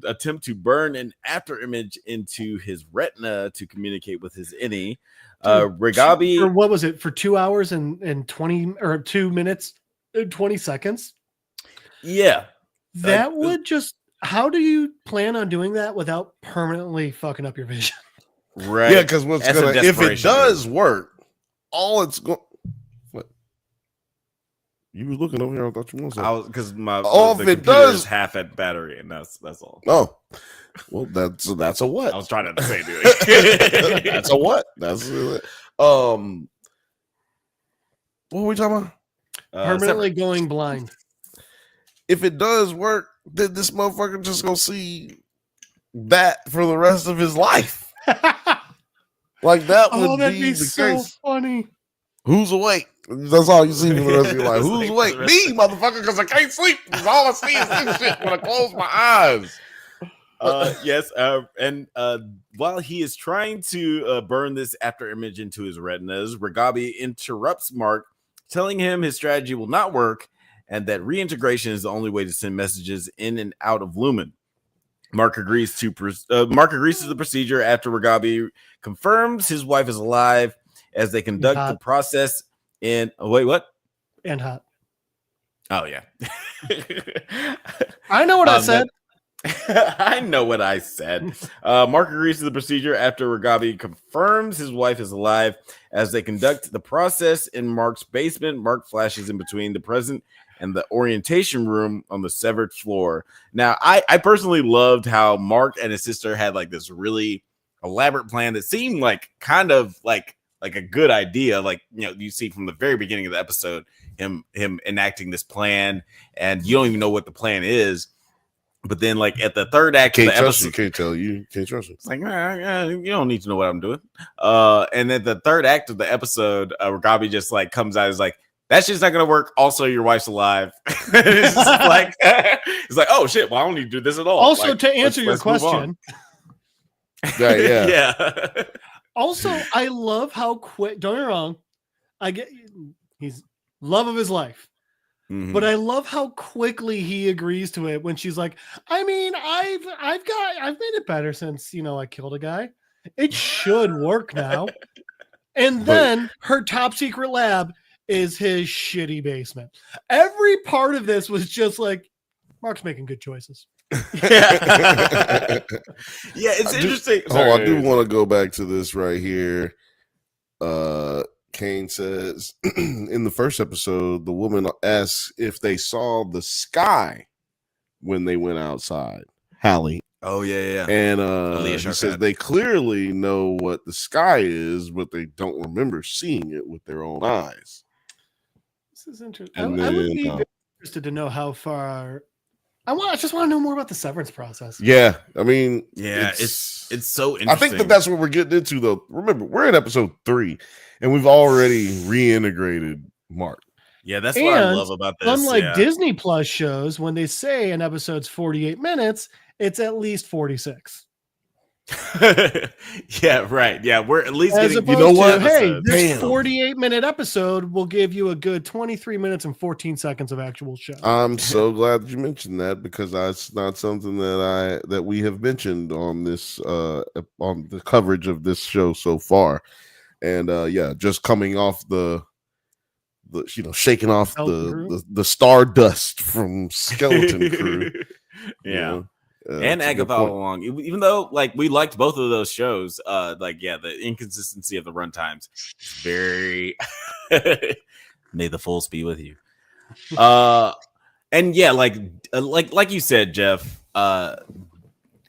attempt to burn an after image into his retina to communicate with his innie. Regabi, or what was it, for 2 hours and 20 or 2 minutes and 20 seconds? Yeah, that would just. How do you plan on doing that without permanently fucking up your vision? Right. Yeah, because if it does work, all it's going. What? You were looking over here. I thought you wanted something. Because my if it does half at battery, and that's all. Oh, well, that's a what? I was trying to say, dude. That's a what? That's what were we talking about? Permanently going blind. If it does work, then this motherfucker just gonna see that for the rest of his life. Like that would be the so case. Funny. Who's awake? That's all you see for the rest of your life. Who's awake? Me, motherfucker, because I can't sleep. Because all I see is this shit when I close my eyes. Yes, and while he is trying to burn this after image into his retinas, Regabi interrupts Mark, telling him his strategy will not work and that reintegration is the only way to send messages in and out of Lumen. Mark agrees to the procedure after Regabi confirms his wife is alive as they conduct the process in what? And hot. Oh yeah. I know what I said. I know what I said. Mark agrees to the procedure after Regabi confirms his wife is alive. As they conduct the process in Mark's basement, Mark flashes in between the present and the orientation room on the severed floor. Now, I personally loved how Mark and his sister had like this really elaborate plan that seemed like kind of like a good idea. Like, you know, you see from the very beginning of the episode, him enacting this plan, and you don't even know what the plan is. But then, like at the third act of the episode, can't tell you, can't trust you. It's like, you don't need to know what I'm doing. And then the third act of the episode, Regabi just like comes out as like, that shit's not gonna work. Also, your wife's alive. It's like, it's like, oh shit. Well, I don't need to do this at all. Also, like, to answer your question, yeah. Also, I love how quick. Don't get me wrong. I get he's love of his life. Mm-hmm. But I love how quickly he agrees to it when she's like, I mean, I've made it better since, you know, I killed a guy. It should work now. And then her top secret lab is his shitty basement. Every part of this was just like, Mark's making good choices. Yeah, it's interesting. I do want to go back to this right here. Kane says in the first episode, the woman asks if they saw the sky when they went outside. Hallie. Oh, yeah. And he says they clearly know what the sky is, but they don't remember seeing it with their own eyes. This is interesting. I would be interested to know how far. I just want to know more about the severance process. Yeah, I mean, it's so interesting. I think that's what we're getting into, though. Remember, we're in episode 3, and we've already reintegrated Mark. Yeah, that's what I love about this. Unlike Disney Plus shows, when they say an episode's 48 minutes, it's at least 46. Yeah, right. Yeah, we're at least getting. You know what? Hey, this 48-minute episode will give you a good 23 minutes and 14 seconds of actual show. I'm so glad you mentioned that, because that's not something that we have mentioned on this on the coverage of this show so far. And just coming off the shaking off the stardust from Skeleton Crew. Yeah. And Agatha all along, even though like we liked both of those shows, the inconsistency of the runtimes, very. May the force be with you. And yeah, like you said, Jeff,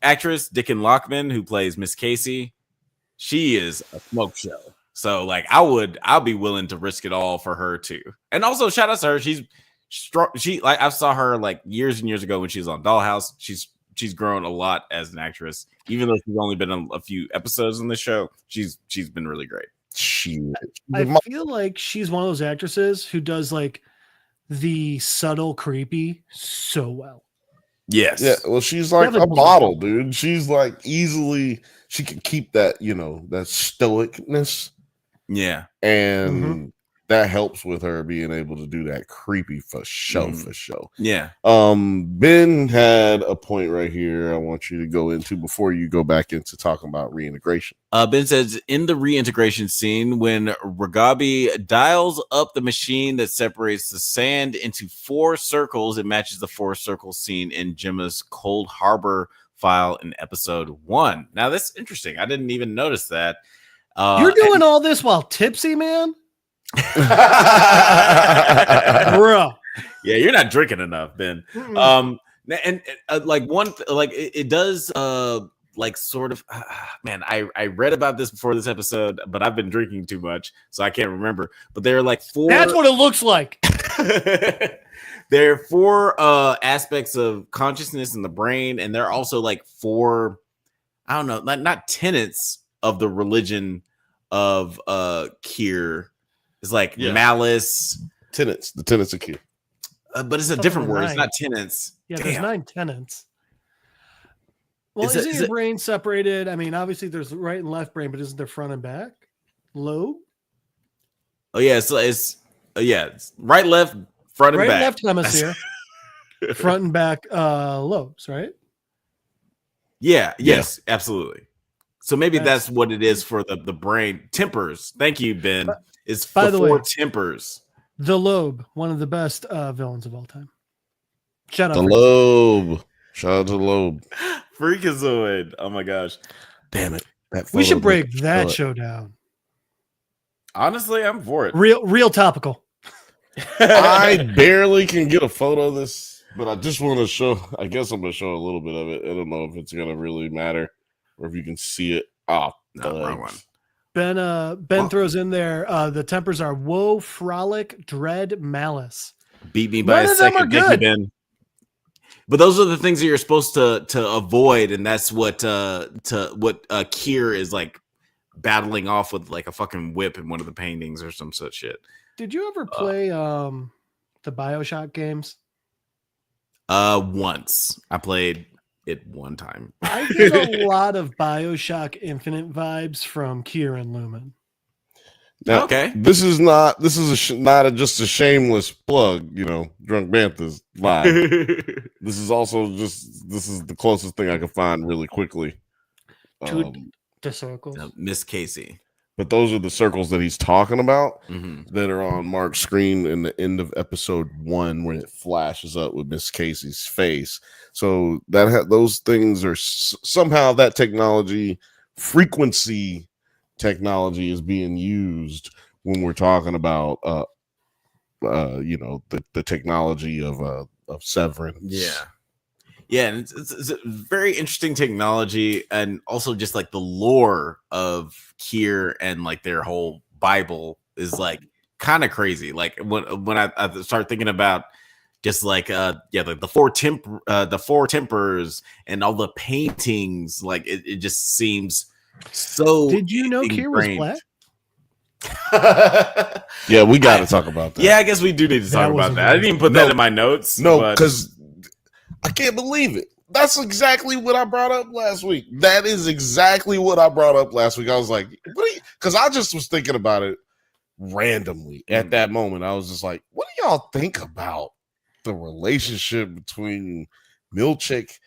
actress Dickon Lockman, who plays Miss Casey, she is a smoke show. So like I'll be willing to risk it all for her too. And also shout out to her. She's strong. She like I saw her like years and years ago when she was on Dollhouse. She's grown a lot as an actress, even though she's only been on a few episodes on the show. She's been really great. I feel like she's one of those actresses who does like the subtle creepy so well. Yes. Yeah. Well, she's like a model, dude. She's like she can keep that, that stoicness. Yeah. And that helps with her being able to do that creepy for show. Yeah. Ben had a point right here I want you to go into before you go back into talking about reintegration. Ben says in the reintegration scene, when Ragabi dials up the machine that separates the sand into 4 circles, it matches the 4 circle scene in Gemma's Cold Harbor file in episode 1. Now that's interesting. I didn't even notice that. You're doing all this while tipsy, man. Bro, yeah, you're not drinking enough, Ben. It does like sort of man, I read about this before this episode, but I've been drinking too much, so I can't remember. But there are like 4. That's what it looks like. There are 4 aspects of consciousness in the brain, and there are also like 4, I don't know, not tenets of the religion of Kier. It's like malice. Tenets. The tenets of Kier. But it's a different word. It's not tenets. Yeah, there's 9 tenets. Well, isn't your brain separated? I mean, obviously there's right and left brain, but isn't there front and back? Lobe? Oh, yeah. So it's right, left, front, and back. Right, left hemisphere. Front and back lobes, right? Yeah. Yes, absolutely. So maybe that's what it is for the brain. Tempers. Thank you, Ben. It's the 4 tempers. The Lobe, one of the best villains of all time. Shout out the Lobe. Shout out to the Lobe. Freakazoid. Oh my gosh. Damn it. We should break that show down. Honestly, I'm for it. Real topical. I barely can get a photo of this, but I just want to show. I guess I'm going to show a little bit of it. I don't know if it's going to really matter or if you can see it. Oh, no, wrong one. Ben throws in there. The tempers are woe, frolic, dread, malice. Beat me by a second. Thank you, Ben. But those are the things that you're supposed to avoid, and that's what Kier is like battling off with like a fucking whip in one of the paintings or some such shit. Did you ever play the BioShock games? Once I played it one time. I get a lot of BioShock Infinite vibes from Kier and Lumen. Now, okay, this is not just a shameless plug, Drunk Banthas live. This is the closest thing I can find really quickly. To the circles. Miss Casey. But those are the circles that he's talking about that are on Mark's screen in the end of episode 1 when it flashes up with Miss Casey's face. So those things are somehow that frequency technology is being used when we're talking about the technology of Severance. Yeah, and it's a very interesting technology, and also just like the lore of Kier and like their whole Bible is like kind of crazy. Like when I start thinking about just like the 4 tempers and all the paintings, like it just seems so. Did you know Kier was black? Yeah, we got to talk about that. Yeah, I guess we do need to talk about that. I didn't even put that in my notes. No, because I can't believe it. That's exactly what I brought up last week. That is exactly what I brought up last week. I was like, because I just was thinking about it randomly at that moment. I was just like, what do y'all think about the relationship between Milchick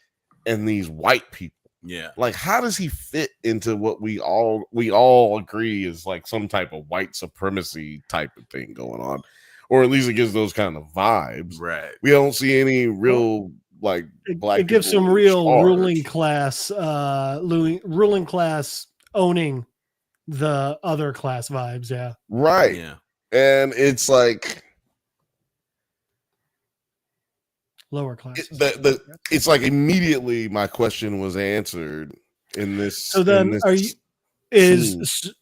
and these white people? Yeah. Like, how does he fit into what we all agree is like some type of white supremacy type of thing going on? or at least it gives those kind of vibes. Right. We don't see any real like black. It gives some people real charged. ruling class owning the other class vibes. Yeah. Right. Yeah. And it's like Lower class. It's like immediately my question was answered in this. So then scene.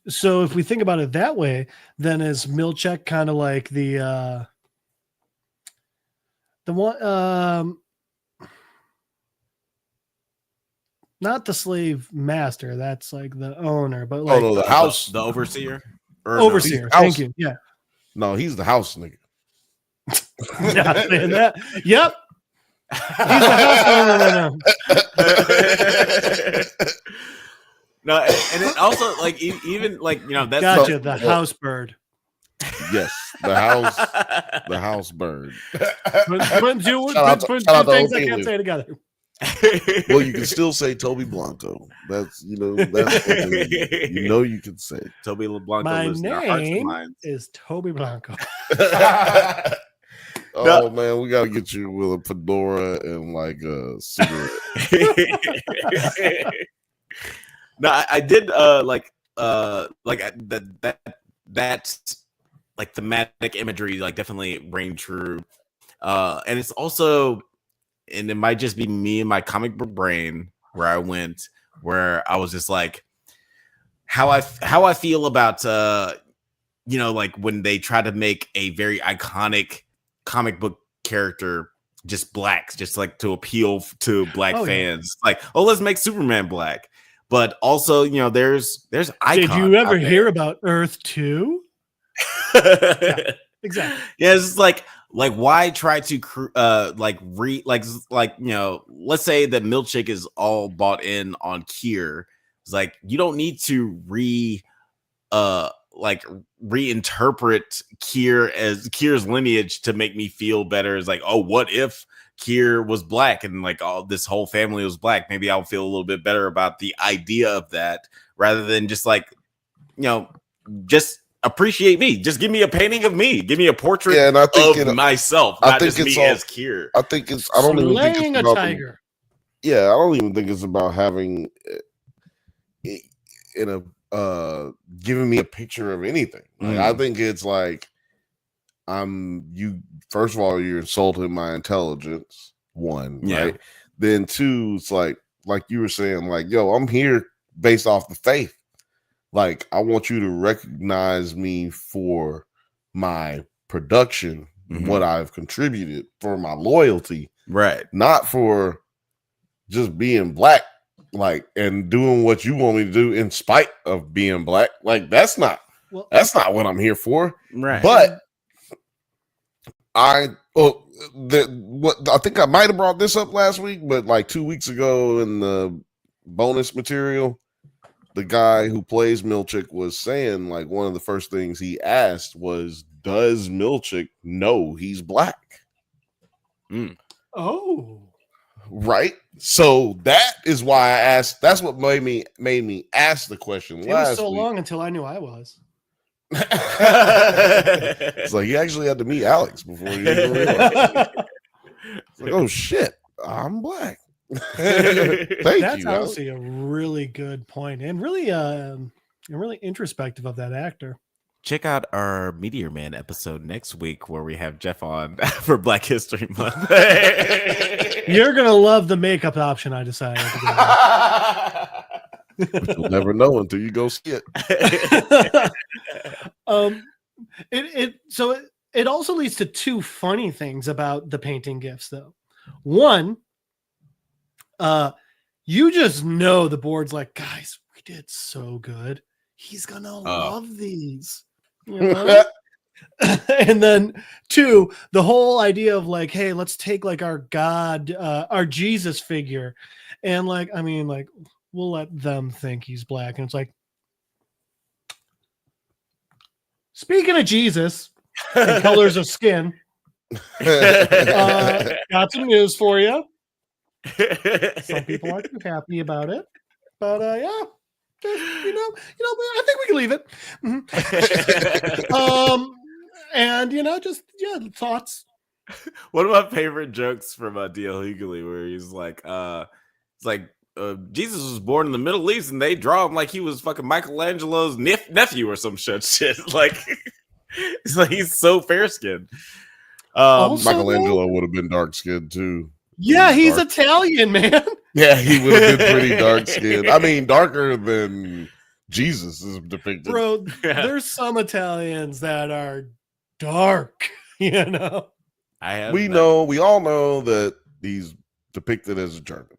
So if we think about it that way, then is Milchek kind of like the one not the slave master, that's like the owner, but like the house, the overseer? Overseer, no, thank you. Yeah. No, he's the house nigga. Not saying that. Yep. He's the house. No. No, and it also like even like that's Gotcha. The house bird. Yes, the house bird. Put two Shout out things to I Ophelia. can't say together. Well, you can still say Toby Blanco. That's that's you can say Toby LeBlanco. My lives in our hearts and name minds. is Toby Blanco. Oh man, we gotta get you with a fedora and like a cigarette. No, I did like that's like thematic imagery like definitely rang true. And it's also, and it might just be me and my comic book brain where I was just like how I feel about like when they try to make a very iconic comic book character just blacks, just like to appeal to black fans. Yeah. Like, oh, let's make Superman black. But also, there's icons. Did you ever hear about Earth 2? Yeah, exactly. Yeah, it's like why try to let's say that Milchek is all bought in on Kier. It's like you don't need to reinterpret Kier's lineage to make me feel better. It's like, oh, what if Kier was black and like all this whole family was black? Maybe I'll feel a little bit better about the idea of that rather than just like, just appreciate me. Just give me a painting of me. Give me a portrait of myself, not just me as Kier. I think it's. I don't even think it's a about tiger. I don't even think it's about having giving me a picture of anything. Like, I think it's like first of all, you're insulting my intelligence. One, right? Then two, it's like you were saying, like, yo, I'm here based off the faith. Like, I want you to recognize me for my production, what I've contributed, for my loyalty, right? Not for just being black, like, and doing what you want me to do in spite of being black. Like, that's not what I'm here for, right? But I think I might have brought this up last week, but like 2 weeks ago in the bonus material, the guy who plays Milchek was saying, like, one of the first things he asked was, does Milchek know he's black? Oh, right. So that is why I asked. That's what made me ask the question. It was so long until I knew I was. It's like you actually had to meet Alex before you even realized. It's like, oh shit, I'm black. That's honestly a really good point, and really introspective of that actor. Check out our Meteor Man episode next week where we have Jeff on for Black History Month. You're gonna love the makeup option I decided to go. But you'll never know until you go see it. It also leads to two funny things about the painting gifts, though. One, you just know the board's like, guys, we did so good. He's gonna love these. And then two, the whole idea of like, hey, let's take like our God, our Jesus figure, and like, I mean, like, we'll let them think he's black. And it's like, speaking of Jesus and colors of skin, got some news for you. Some people aren't too happy about it, but yeah, just, I think we can leave it. And just thoughts. One of my favorite jokes from D.L. Hughley, where he's like, it's like Jesus was born in the Middle East, and they draw him like he was fucking Michelangelo's nephew or some shit. Like, it's like he's so fair skinned. Also, Michelangelo would have been dark skinned too. Yeah, he's Italian, man. Yeah, he would have been pretty dark skinned. I mean, darker than Jesus is depicted. Bro, there's some Italians that are dark, We all know that he's depicted as a German.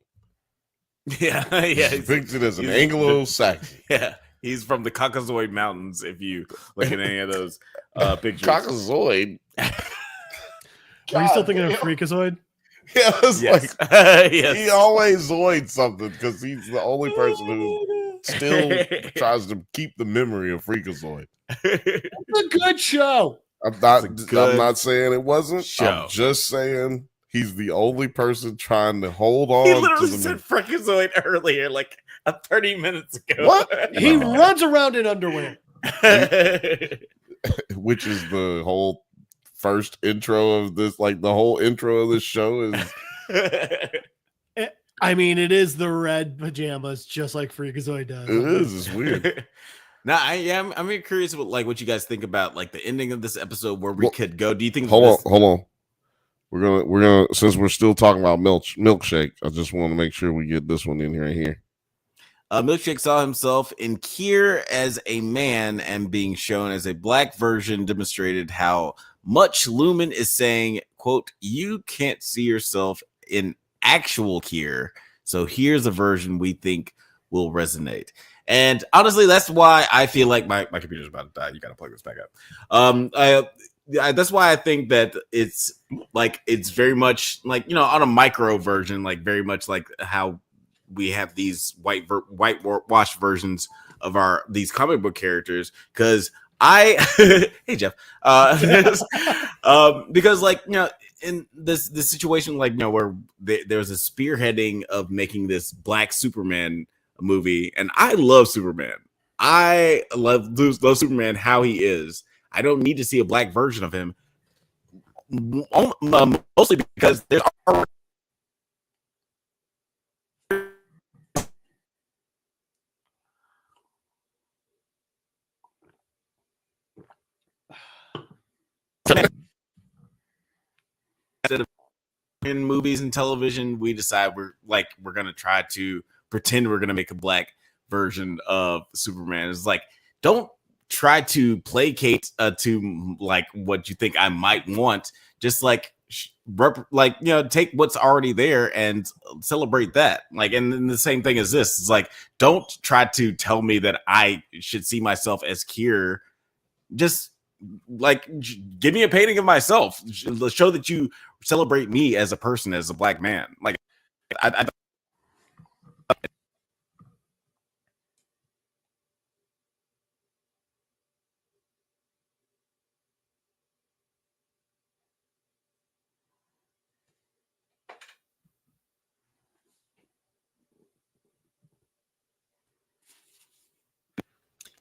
Yeah, He's depicted as an Anglo-Saxon. Yeah, he's from the Caucasoid Mountains. If you look at any of those pictures, Caucasoid. Are you still thinking of Freakazoid? Yeah, it's yes. like Yes. he always zoids something because he's the only person who still tries to keep the memory of Freakazoid. It's a good show. I'm not saying it wasn't. Show. I'm just saying he's the only person trying to hold on. He literally to the said Freakazoid earlier, like 30 minutes ago. What? He runs around in underwear. Which is the whole first intro of this, like the whole intro of this show is. I mean, it is the red pajamas, just like Freakazoid does. It is. It's weird. Now, I'm really curious about like what you guys think about like the ending of this episode, where we could go. Do you think? Hold on. We're gonna since we're still talking about milkshake. I just want to make sure we get this one in here. Milkshake saw himself in Kier as a man, and being shown as a black version demonstrated how much Lumen is saying, quote, "You can't see yourself in actual Kier, so here's a version we think will resonate." And honestly, that's why I feel like my computer's about to die. You got to plug this back up. That's why I think that it's very much like, on a micro version, like very much like how we have these whitewashed versions of these comic book characters. Because hey Jeff, because like in this situation, like where there's a spearheading of making this black Superman movie, and I love Superman. I love Superman how he is. I don't need to see a black version of him, mostly because there's already instead of in movies and television, we decide we're gonna try to pretend we're gonna make a black version of Superman. It's like, don't try to placate to like what you think I might want. Just like take what's already there and celebrate that. Like, and then the same thing as this. It's like, don't try to tell me that I should see myself as Kier. Just like give me a painting of myself. Show that you celebrate me as a person, as a black man. Like, I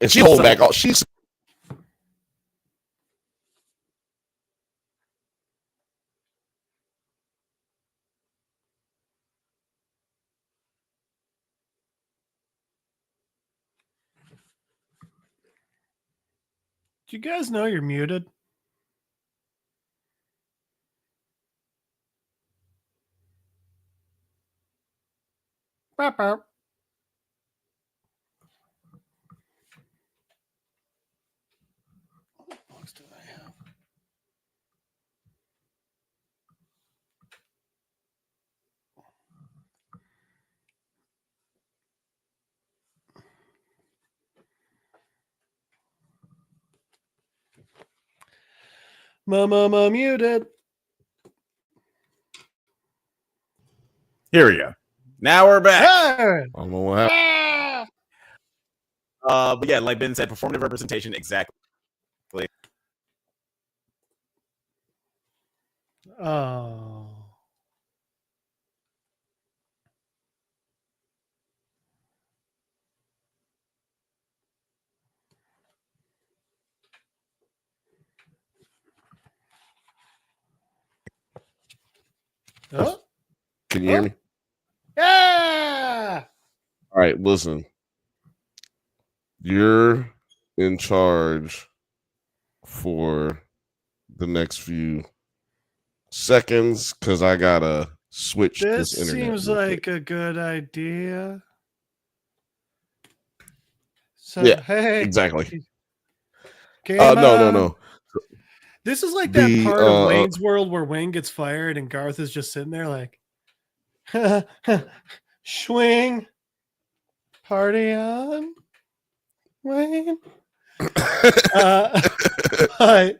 And she hold back all she's. Do you guys know you're muted? Bow, bow. What books do I have? Mama muted. Here we go. Now we're back. Hey! I don't know what happened. But yeah, like Ben said, performative representation, exactly. Oh. Oh, Can you hear me? yeah. All right, listen. You're in charge for the next few seconds because I gotta switch This this internet. seems real like quick. a good idea. So, Yeah, hey, exactly. game No. on. This is like that The part of Wayne's World where Wayne gets fired and Garth is just sitting there like, swing, party on, Wayne. But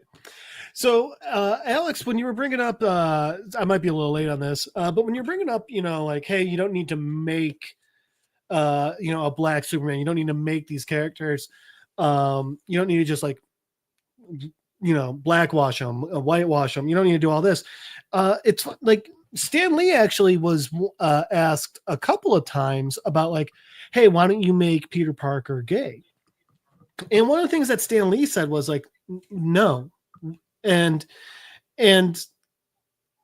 so, Alex, when you were bringing up, I might be a little late on this, but when you're bringing up, like, hey, you don't need to make, a black Superman. You don't need to make these characters. You don't need to just like, blackwash them, whitewash them. You don't need to do all this. It's like Stan Lee actually was asked a couple of times about like, hey, why don't you make Peter Parker gay? And one of the things that Stan Lee said was like, no. And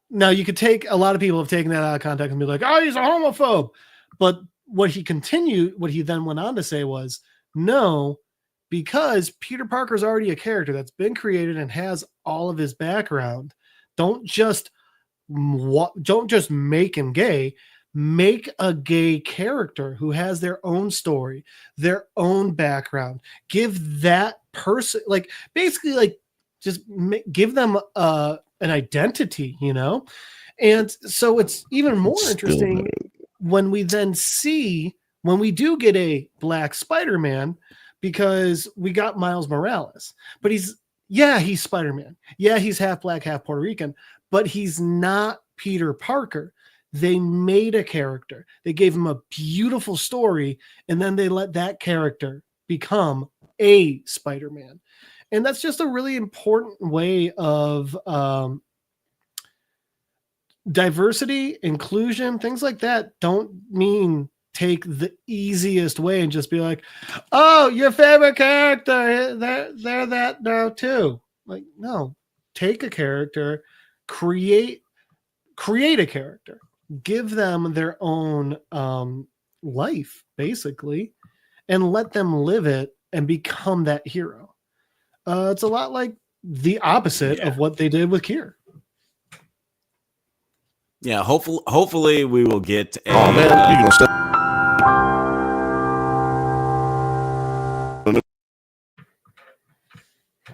now you could take, a lot of people have taken that out of context and be like, oh, he's a homophobe. But what he then went on to say was, no, because Peter Parker is already a character that's been created and has all of his background. Don't just make him gay. Make a gay character who has their own story, their own background. Give that person, like, basically, like, just give them an identity, And so it's even more interesting when we then see, when we do get a black Spider-Man, because we got Miles Morales, but he's Spider-Man. Yeah, he's half black, half Puerto Rican, but he's not Peter Parker. They made a character. They gave him a beautiful story, and then they let that character become a Spider-Man. And that's just a really important way of diversity, inclusion, things like that. Don't mean take the easiest way and just be like, oh, your favorite character, they're that now too. Like, no, take a character, create a character, give them their own life, basically, and let them live it and become that hero. It's a lot like the opposite of what they did with Kier. Yeah, hopefully we will get a. Oh man, you gonna step.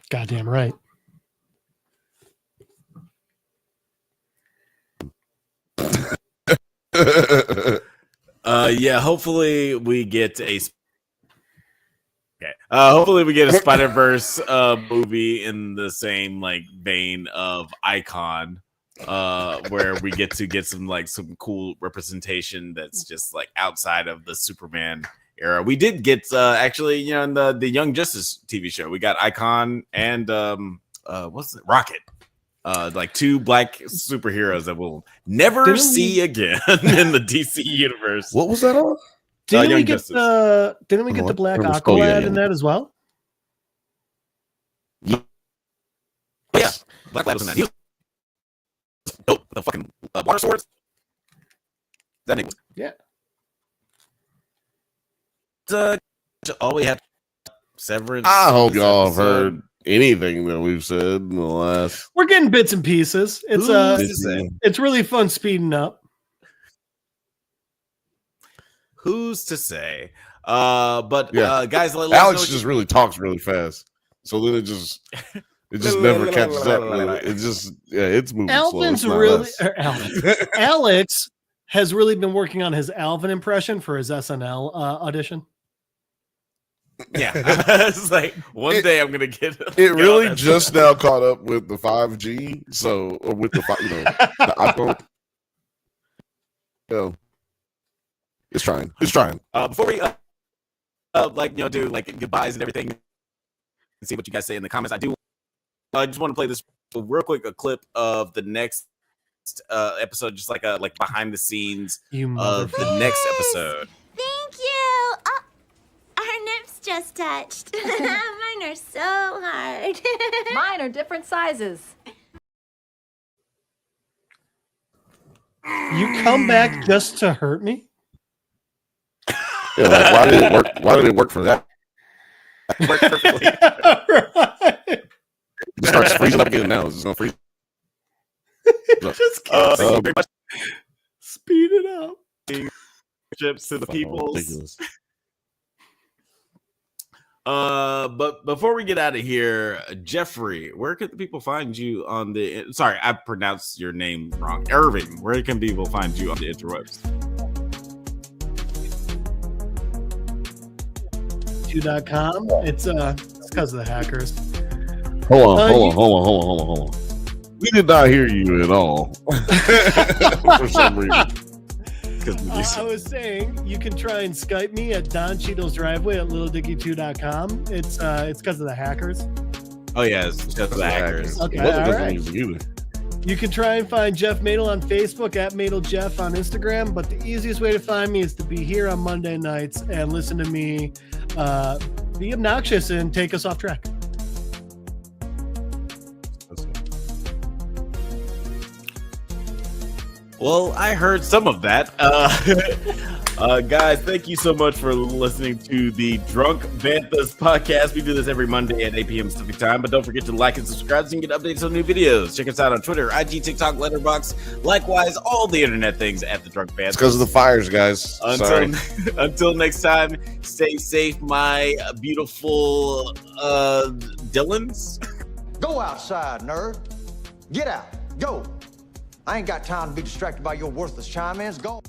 Goddamn right. Yeah, hopefully we get a. Okay. Hopefully we get a Spider-Verse movie in the same like vein of Icon, where we get some cool representation that's just like outside of the Superman era. We did get actually, in the Young Justice TV show, we got Icon and what's it, Rocket. Like two black superheroes that we'll never see again in the DC universe. What was that on? Didn't we get the Black Aqualad in that as well? Yeah, Black Lad was in that. He was dope. The fucking water swords. That nigga. Yeah. All we had. Severance. I hope y'all have heard anything that we've said in the last. We're getting bits and pieces. It's really fun speeding up. Who's to say? But Yeah. guys, let Alex just really talks really fast, so then it just never catches up. It just it's moving Alvin's slow. Alex has really been working on his Alvin impression for his SNL audition. Yeah, it's like one day I'm gonna get it. Really just now caught up with the 5G, or with the the iPhone. It's trying. Before we do like goodbyes and everything, and see what you guys say in the comments. I just want to play this real quick, a clip of the next episode, just like behind the scenes of the next episode. Thank you. Our nips just touched. Mine are so hard. Mine are different sizes. You come back just to hurt me? Yeah, like, why did it work? Why did it work for that? It worked perfectly. Right. It starts freezing up again now. It's just gonna freeze. Just Thank you very much. speed it up. Chips to the Fucking peoples. ridiculous. But before we get out of here, Jeffrey, where can the people find you on the? Sorry, I pronounced your name wrong. Irving, where can people find you on the interwebs? .com. It's because of the hackers. Hold on. We did not hear you at all. For some reason. I was saying you can try and Skype me at Don Cheadle's driveway at littlediggy2.com. It's because of the hackers. Oh yeah, it's just the hackers. Okay, It wasn't all just right. music either. You can try and find Jeff Madel on Facebook at MadelJeff on Instagram, but the easiest way to find me is to be here on Monday nights and listen to me be obnoxious and take us off track. Well, I heard some of that. Guys, thank you so much for listening to the Drunk Banthas podcast. We do this every Monday at 8 p.m. Pacific time, but don't forget to like and subscribe so you can get updates on new videos. Check us out on Twitter, IG, TikTok, Letterboxd, likewise, all the internet things at the Drunk Banthas. It's because of the fires, guys. Sorry. Until next time, stay safe, my beautiful Dylans. Go outside, nerd. Get out. Go. I ain't got time to be distracted by your worthless chime-ins. Go.